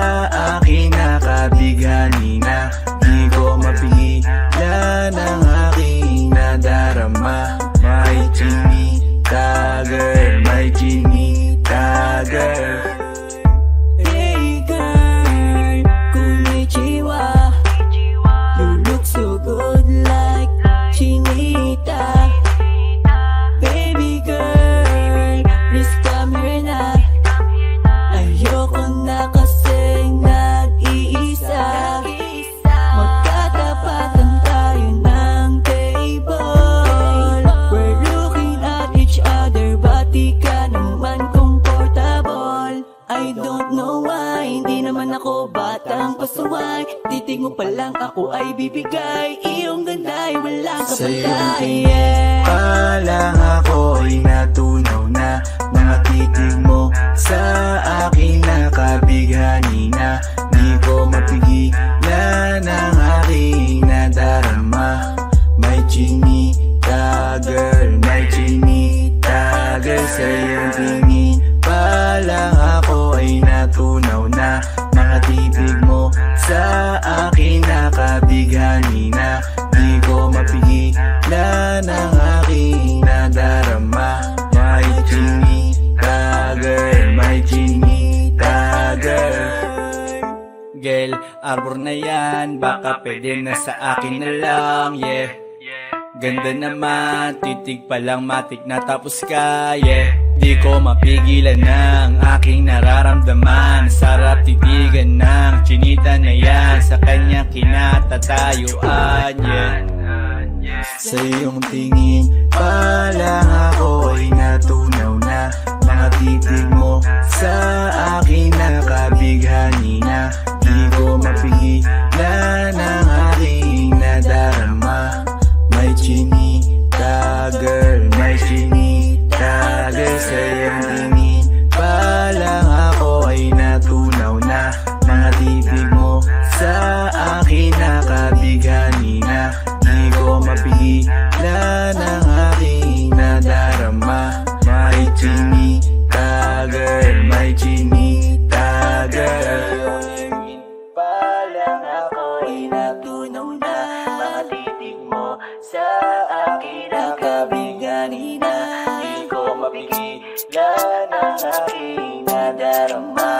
akin nakabighani na. Di ko mapigilan ang aking nadarama. May chinita girl, may chinita girl. Hey girl, konnichiwa. You look so good like Chinita. Baby girl, please come here na. Ayoko na kasing nag-iisa. Magkatapatan tayo ng table. We're looking at each other, but di ka naman comfortable. I don't know why, hindi naman ako batang pasuway. Titig mo pa lang ako ay bibigay. Iyong ganda ay walang Sa iyong kapatay. tingin pa lang ako ay natunaw na. Mga titig mo sa akin nakabighani na. Di ko mapigilan ang aking nadarama. May chinita girl, may chinita girl. Sa iyong tingin pa lang ako ay natunaw na. Mga titig mo sa akin nakabighani na. Di ko mapigilan ang aking nadarama. May chinita girl, may chinita girl. Girl, arbor na yan, baka pwede na sa akin na lang, yeah. Ganda naman, titig pa lang matik na tapos ka, yeah. Di ko mapigilan ng aking nararamdaman. Sarap titigan ng chinita na yan, sa kanya kinatatayuan, yeah. Sa iyong tingin pa lang ako ay natunaw na. Mga titig mo sa akin nakabighani na. Di ko mapigilan ang aking nadarama. May chinita girl, may chinita girl. Sa iyong tingin pa lang ako ay natunaw na. Mga titig mo sa akin nakabighani na. Di ko mapigilan ang aking nadarama. May chinita girl, may chinita girl. Pa lang ako ay natunaw na. Mga titig mo sa akin nakabighani na. Di ko mapigilan ang aking nadarama.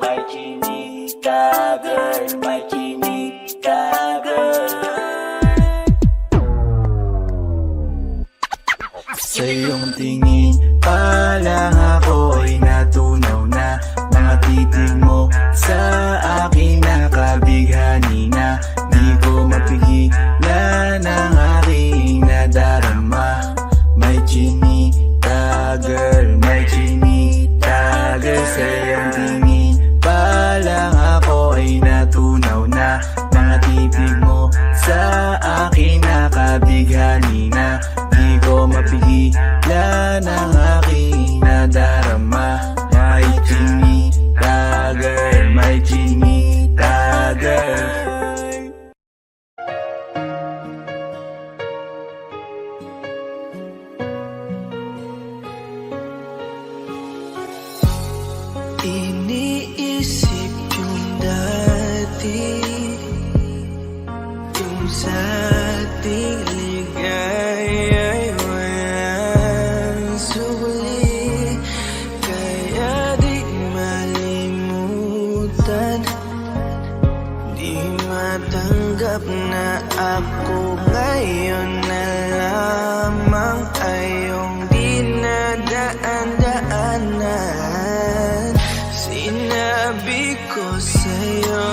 May chinita girl, may chinita girl. Sa iyong tingin pa lang ako ay natunaw na. Mga titig mo sa akin nakabighani na. Di ko mapigilan ang aking nadarama. May chinita girl, may chinita girl. Sa iyong tingin pa lang ako ay natunaw na. Mga titig mo sa akin nakabighani na. Di ko mapigilan ang aking nadarama. May chinita girl, may chinita girl. Iniisip yung dati, yung sa ating ligaya'y walang suli. Kaya di malimutan, di matanggap na ako ngayon na lamang ay iyong dinadaan-daanan. Sinabi ko sa'yo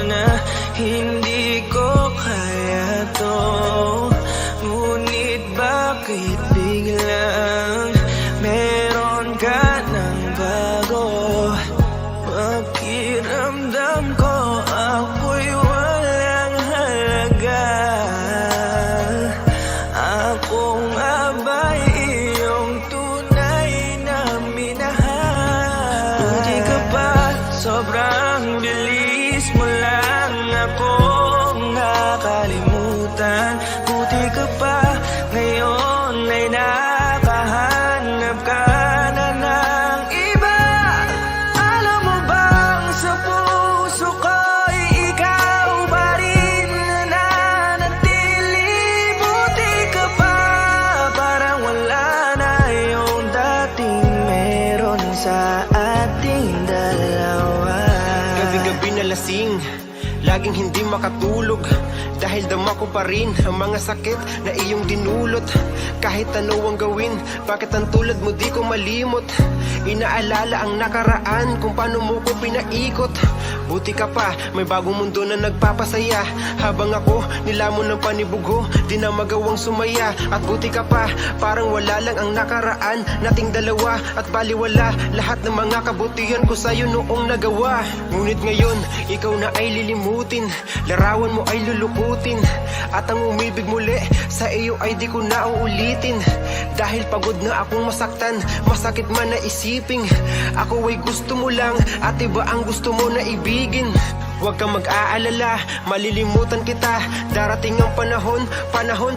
na hindi ko kaya to, ngunit bakit biglang meron ka ng bago? Pakiramdam ko ako'y walang halaga. Sobrang bilis mo lang akong nakalimutan. Buti ka pa ngayon ay nakahanap ka na ng iba. Alam mo bang sa puso ko'y ikaw pa rin nananatili. Buti ka pa, parang wala na yung dating meron sa ating dalawa. Gabi-gabi na lasing, laging hindi makatulog, dahil dama ko pa rin ang mga sakit na iyong dinulot. Kahit ano ang gawin, bakit ang tulad mo di ko malimot? Inaalala ang nakaraan, kung paano mo ko pinaikot. Buti ka pa, may bagong mundo na nagpapasaya. Habang ako, nilamon ng panibugho, di na magawang sumaya. At buti ka pa, parang wala lang ang nakaraan nating dalawa. At baliwala, lahat ng mga kabutihan ko sa'yo noong nagawa. Ngunit ngayon, ikaw na ay lilimutin, larawan mo ay lulukutin, at ang umibig muli sa iyo ay di ko na uulitin. Dahil pagod na akong masaktan, masakit man na isiping ako ay gusto mo lang at iba ang gusto mo na ibigin. Huwag kang mag-aalala, malilimutan kita. Darating ang panahon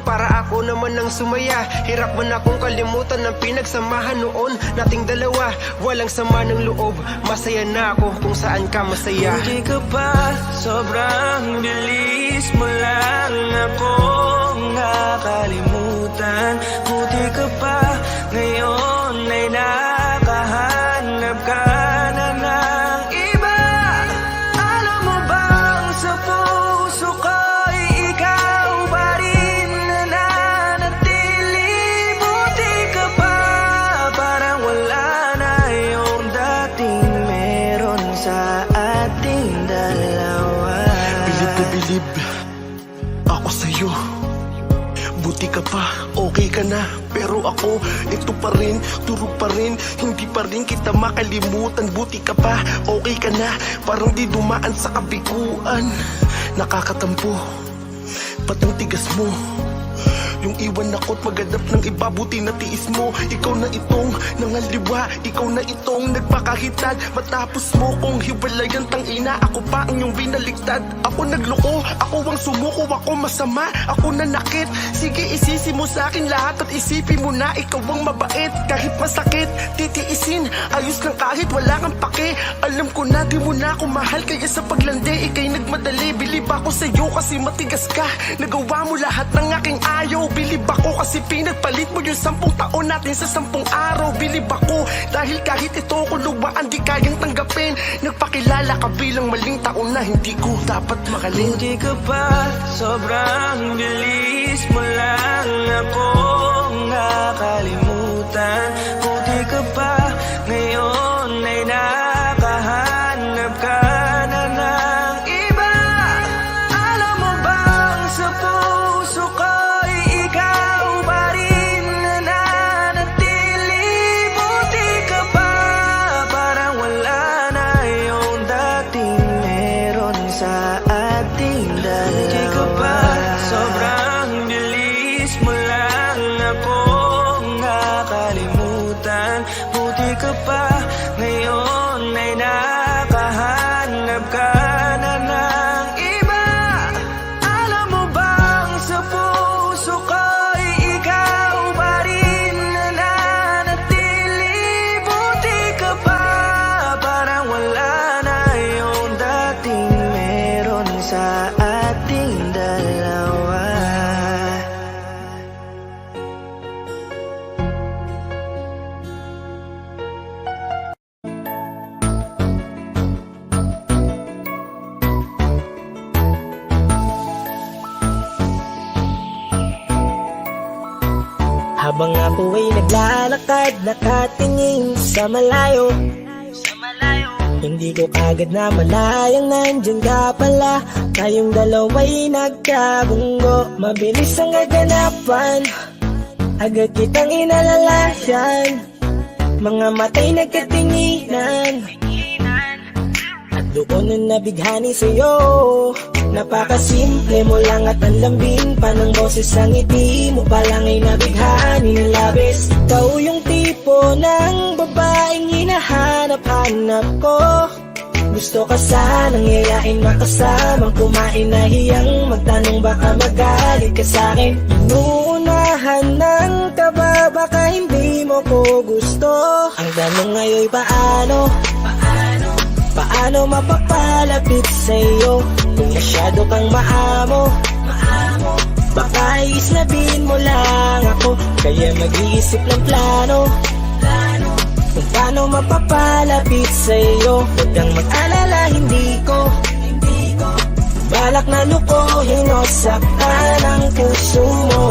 para ako naman ang sumaya. Hirap man akong kalimutan ng pinagsamahan noon nating dalawa. Walang sama ng loob, masaya na ako kung saan ka masaya. Buti ka pa, sobrang bilis mo lang akong nakalimutan. Buti ka pa, ngayon ay nakahanap ka na ng iba. Alam mo bang sa puso ko'y ikaw pa rin nananatili. Buti ka pa, parang wala na yung dating meron sa ating dalawa. Bilib na bilib ako sa'yo. Buti ka pa, okay ka na. Pero ako, ito pa rin, durog pa rin, hindi pa rin kita makalimutan. Buti ka pa, okay ka na, parang di dumaan sa kabiguan. Nakakatampo, patang tigas mo. Yung iwan ako't maghanap ng iba, buti na tiis mo. Ikaw na itong nangaliwa, ikaw na itong nagpakahitad. Matapos mo kong hiwalayan, tangina, ako pa ang iyong binaligtad. Ako nagloko, ako ang sumuko, ako masama, ako nanakit. Sige, isisi mo sa akin lahat at isipin mo na ikaw ang mabait. Kahit masakit, titiisin, ayos lang kahit wala kang pake. Alam ko na di mo na ako mahal, kaya sa paglandi ikay nagmadali. Bilib ako sa'yo kasi matigas ka, nagawa mo lahat ng aking ayaw. Bilib ako kasi pinagpalit mo yung 10 taon natin sa 10 araw. Bilib ako dahil kahit ito kuluwaan di kayang tanggapin. Nagpakilala ka bilang maling taon na hindi ko dapat makalin. Buti ka pa, sobrang bilis mo lang akong nakalimutan. Buti ka pa, ngayon ay nakahanap ka na ng iba. Alam mo bang sa puso ko'y ikaw pa rin nananatili. Buti ka pa, parang wala na yung dating meron sa ating dalawa. Buti ka pa, sobrang bilis mo lang akong nakalimutan. Buti ka pa, ngayon ay nakahanap ka na ng iba. Alam mo bang sa puso ko'y ikaw pa rin nananatili. Buti ka pa, parang wala na yung dating meron sa ating dalawa. Habang ako ay naglalakad, nakatingin sa malayo, hindi ko kagad na malayang nandyan ka pala. Tayong dalawa'y nagkabunggo, mabilis ang kaganapan, agad kitang inalalayan. Mga matay nagkatinginan, at doon na nabighani sa'yo. Napakasimple mo lang at ang lambing pa ng boses, ang ngiti mo pa lang ay nabighani ng labis. Ikaw yung tipo ng babaeng hinahanap-hanap ko. gusto ka sanang yayain makasamang kumain na hiyang magtanong baka magalit ka sa'kin. Inuunahan ng kaba baka hindi mo ko gusto. Ang tanong ngayon paano? Paano mapapalapit sa'yo kung masyado kang maamo? Baka islabin mo lang ako, kaya mag-iisip ng plano kung paano mapapalapit sa'yo. Huwag kang mag-alala, hindi ko balak na lukohin o saktan ang puso mo.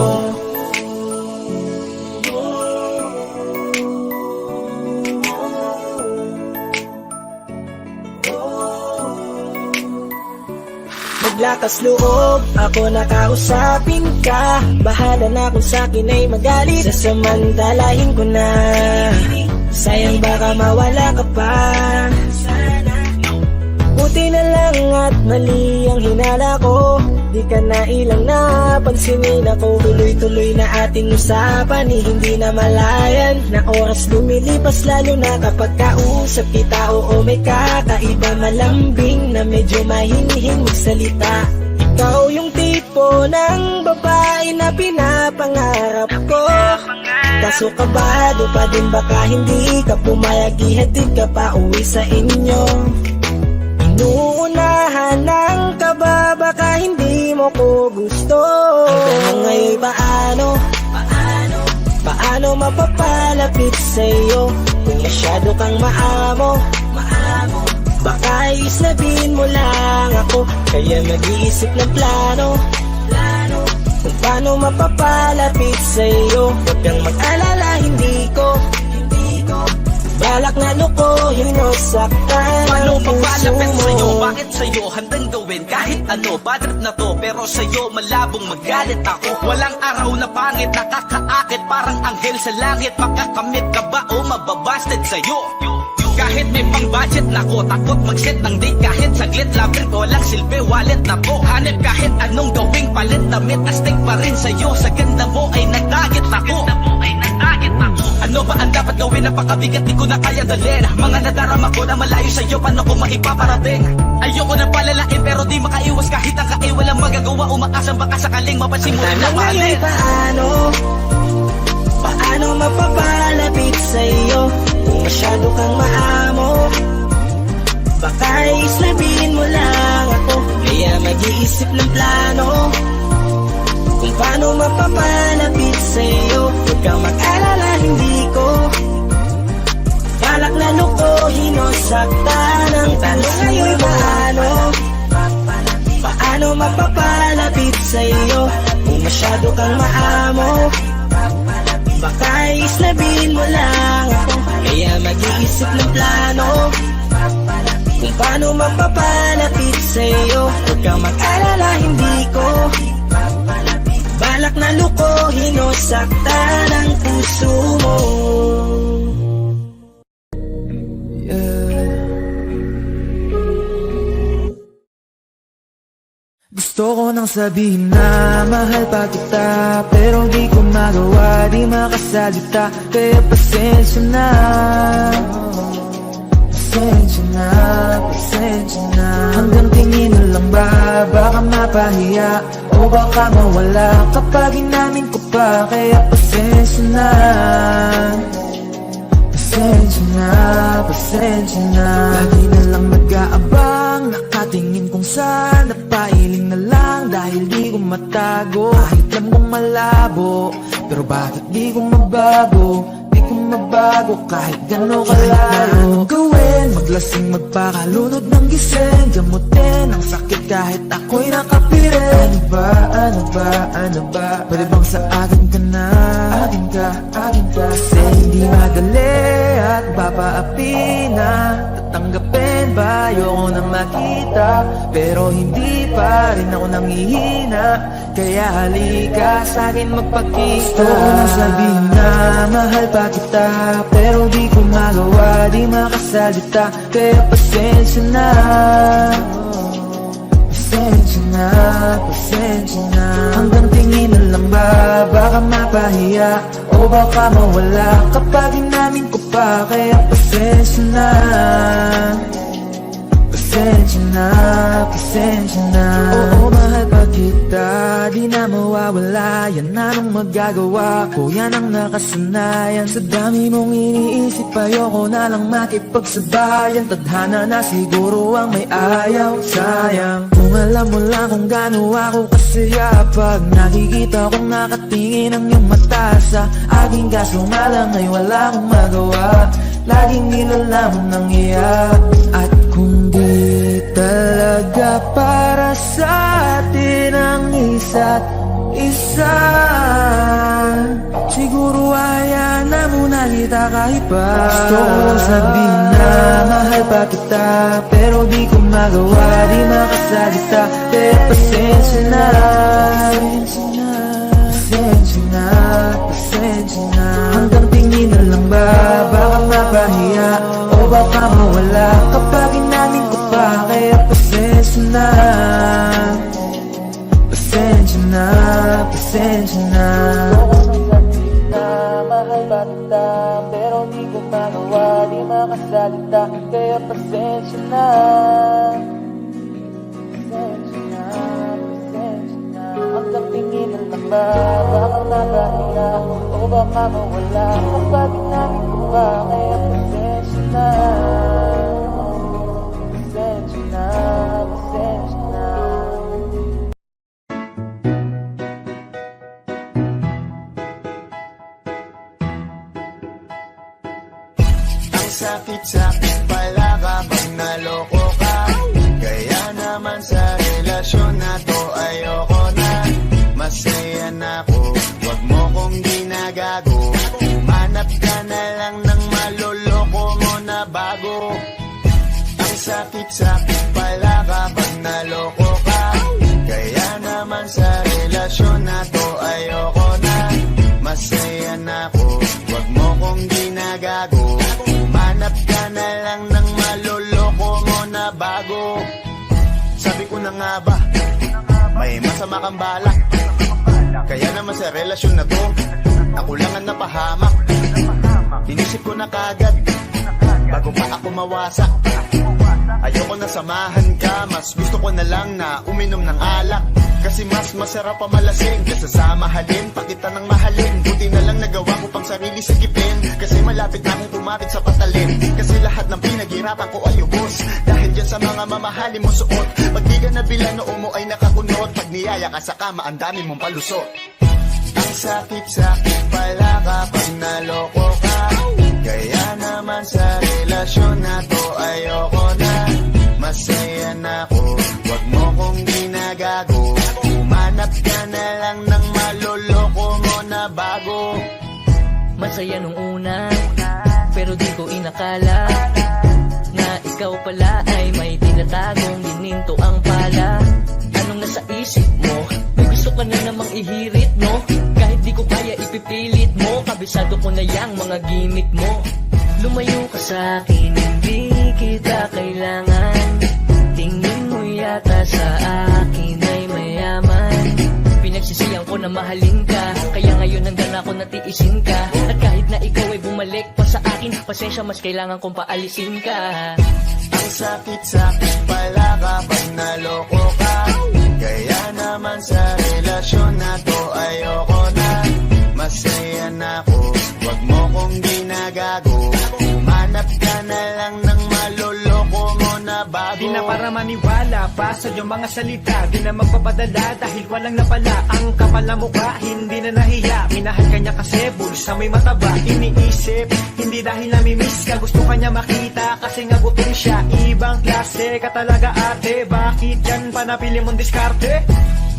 Maglakas loob, ako nakausapin ka. Bahala na kung sa'kin ay magalit, sasamantalahin ko na. Sayang baka mawala ka pa. Buti na lang at mali ang hinala ko, di ka na ilang napansinin ako. Tuloy-tuloy na ating usapan, hindi na malayan na oras lumilipas, lalo na kapag kausap kita. Oo, may kakaiba, malambing na medyo mahinihing magsalita. Ikaw yung tipo ng babae na pinapangarap ko, kaso kabado pa din baka hindi ka pumayag, ihatid ka pa uwi sa inyo. Inuunahan ng kaba baka hindi mo ko gusto. Hanggang ngayon paano? Paano mapapalapit sa'yo kung masyado kang maamo? Baka islabin mo lang ako, kaya mag-iisip ng plano kung paano mapapalapit sa'yo. Huwag kang mag-alala, hindi ko balak na lukohin o saktan Paano ang puso papalapit mo. sa'yo? Bakit sa'yo handang gawin kahit ano? Bad trip na to, pero sa'yo malabong magalit ako. Walang araw na pangit, nakakaakit parang anghel sa langit. Makakamit ka ba o mababasted sa'yo? Kahit may pang budget na ko, takot mag-set ng date kahit saglit. Labrin ko lang silbi, wallet na to. Hanip kahit anong gawing palit, damit astig pa rin sa'yo. Sa ganda mo ay nagdagit ako. Ano ba ang dapat gawin? Napakabigat, di ko na kaya dalhin. Mga nadarama ko na malayo sa'yo, paano ko maipaparating? Ayoko na palalain pero di makaiwas kahit ang kain. Walang magagawa, umaasang baka sakaling mapansin mo rin na Tanong ngayon mahalin. paano mapapalapit sa'yo kung masyado kang maamo? Baka islabin mo lang ako, kaya mag-iisip ng plano kung paano mapapalapit sa'yo. Huwag kang mag-alala, hindi ko balak na lukohin o saktan ang tanong ngayon paano mapapalapit sa'yo kung masyado kang maamo? Baka islabin mo lang ako, kaya mag-iisip ng plano kung paano mapapalapit sa'yo. Huwag kang mag-alala, hindi ko balak na lukohin o saktan ang puso mo. Gusto ko nang sabihin na mahal pa kita, pero di ko magawa, di makasalita. Kaya pasensya na, pasensya na, pasensya na. Hanggang tingin na lang ba, baka mapahiya o baka mawala kapag inamin ko pa. Kaya pasensya na, pasensya na, pasensya na. Lagi na lang nag-aabang, nakatingin kung saan, napailing na lang dahil di ko matago. Kahit alam kong malabo, pero bakit di ko mabago? Di ko mabago kahit gano'n kalaro. Anong gawin? Maglasing, magpakalunod ng gising, gamutin ang sakit kahit ako'y nakapirin. Ano ba? Pwede bang sa akin ka na? Akin ka. Kasi hindi madali at papaapi na. Tatanggapin ba? Ayoko na makita, pero hindi pa rin ako nangihina. Kaya halika sa'kin magpakita. Gusto ko na sabihin na mahal pa kita, pero di ko magawa, di makasalita. Kaya pasensya na, pasensya na, pasensya na. Hanggang tingin na lang ba, baka mapahiya o baka mawala kapag inamin ko pa. Kaya pasensya na, pasensya na, pasensya na. Oo, mahal pa kita, di na mawawala. Yan anong magagawa ko, yan ang nakasanayan. Sa dami mong iniisip, ayoko na lang makipagsabayan. Tadhana na siguro ang may ayaw, sayang. Kung alam mo lang kung gaano ako kasaya pag nakikita kong nakatingin ang iyong mata sa aking kaso nga lang ay wala akong magawa. Laging nilalamon ng iyak. At kung di talaga para sa atin ang isa't isa, siguro hayaan na muna kita kahit pa. Gusto ko sabihin na mahal pa kita, pero di ko magawa, di makasalita. Kaya pasensya na, pasensya na, pasensya na. Hanggang tingin na lang ba, baka mapahiya o baka mawala kapag inamin ko pa. Kaya pasensya na, pasensya na, pasensya na. Mahal ba kita, pero di ko magawa, di makasalita. Kaya pasensya na, pasensya na, pasensya na. Hanggang tingin na lang ba, baka mapahiya o baka mawala kapag inamin ko pa. Kaya pasensya na, pasensya na, pasensya na. Sakit-sakit pala kapag naloko ka. Kaya naman sa relasyon na to ayoko na. Masaya na ako, wag mo kong ginagago. Umanap ka na lang ng maloloko mo na bago. Ang sakit-sakit pala kapag naloko ka. Kaya naman sa relasyon na to ayoko na. Masaya na ako, wag mo kong ginagago. Hanap ka na lang ng maloloko mo na bago. Sabi ko na nga ba, may masama kang balak. Kaya naman sa relasyon na to, ako lang ang napahamak. Inisip ko na kagad, bago pa ako mawasak. Ayoko na samahan ka, mas gusto ko na lang na uminom ng alak. Kasi mas masarap pa malasing kaysa sa mahalin, pakita ng mahalin. Buti na lang nagawa ko pang sarili sigipin, kasi malapit na akong tumapit sa patalin. Kasi lahat ng pinaghirapan ko ay ubos, dahil dyan sa mga mamahalin mo suot. Pag di ka nabila noo mo ay nakakunot, pag niyaya ka sa kama ang dami mong palusot. Ang sakit-sakit pala kapag naloko ka. Kaya naman sa relasyon na to ayoko na. Masaya na ako, wag mo kong ginagago. Umanap ka na lang ng maloloko mo na bago. Masaya nung una, pero di ko inakala na ikaw pala ay may tinatagong gininto ang pala. Anong nasa isip mo? May gusto ka na namang ihirit, no? Kahit di ko kaya ipipilit mo, kabisado ko na yang mga gimmick mo. Lumayo ka sa akin, hindi kita kailangan. Tingin mo yata sa akin ay mayaman. Pinagsisiyang ko na mahalin ka, kaya ngayon nandan ako natiisin ka. At kahit na ikaw ay bumalik pa sa akin, pasensya mas kailangan kong paalisin ka. Ang sakit-sakit pala kapag naloko ka. Kaya naman sa relasyon na to ayoko na. Masaya na ako, wag mo kong ginagago. Umanap ka na lang ng maloloko mo na bago. Di na para maniwala pa sa iyong mga salita, di na magpapadala dahil walang napala. Ang kapal na mukha, hindi na nahiya. Minahal ka niya kasi bulsa may mataba. Iniisip, hindi dahil namimiss ka, gusto ka niya makita kasi nga gutom siya. Ibang klase ka talaga ate, bakit yan pa napili mong diskarte?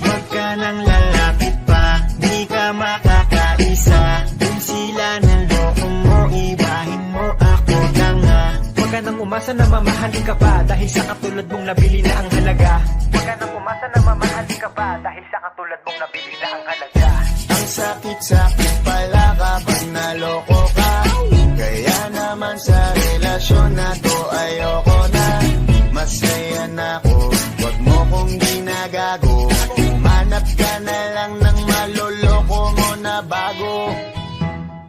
Wag ka nang lalapit pa, di ka makakaisa. Kung sila ng loko mo, ibahin mo ako na nga. Huwag ka nang umasa na mamahalin ka pa, dahil sa katulad mong nabili na ang halaga. Huwag ka nang umasa na mamahalin ka pa, dahil sa katulad mong nabili na ang halaga. Ang sakit-sakit pala kapag naloko ka. Kaya naman sa relasyon na to ayoko na. Masaya na ako, wag mo kong ginagago. Umanap ka na lang ng maloloko mo na bago.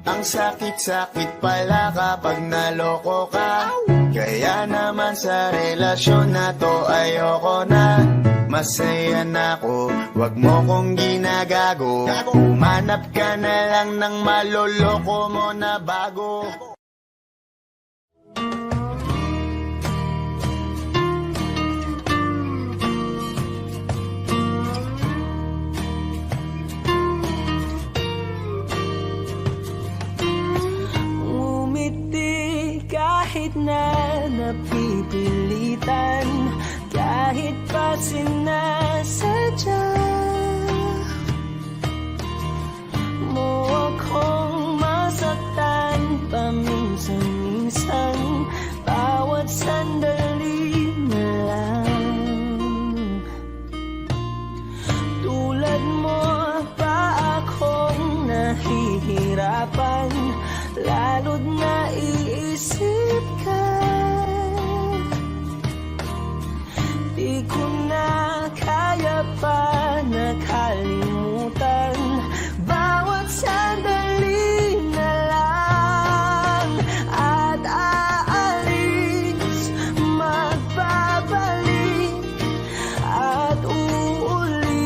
Ang Ang sakit-sakit pala kapag naloko ka. Kaya naman sa relasyon na to ayoko na. Masaya na ako, wag mo kong ginagago. Umanap ka na lang ng maloloko mo na bago. Umiti kahit na napipilitan, kahit pa sinasadya mo akong masaktan paminsan-minsan, bawat sandali na lang. Tulad mo pa akong nahihirapan, lalo't naiisip ka. Di ko na kaya pa nakalimutan, bawat sandali na lang. At aalis, magbabalik, at uulitin,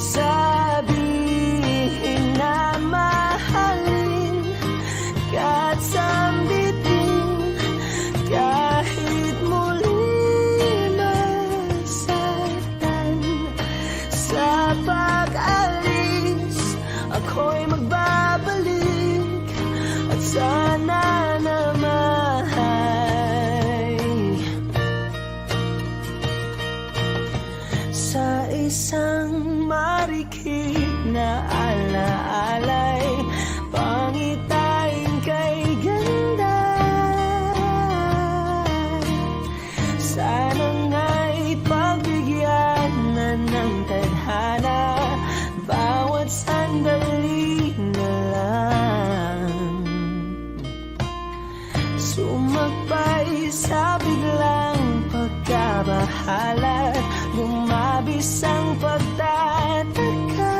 sabihin na mahalin, kahit sambitin, kahit muli masaktan. Sa pag-alis, ako'y magbabalik, at sana naman sa isang marikit na alaalay, pangitain kay ganda. Sana nga'y pagbigyan na ng tadhana, bawat sandali na lang. Sumagpay sa biglang pagkabahala, lumabis ang pagtataka.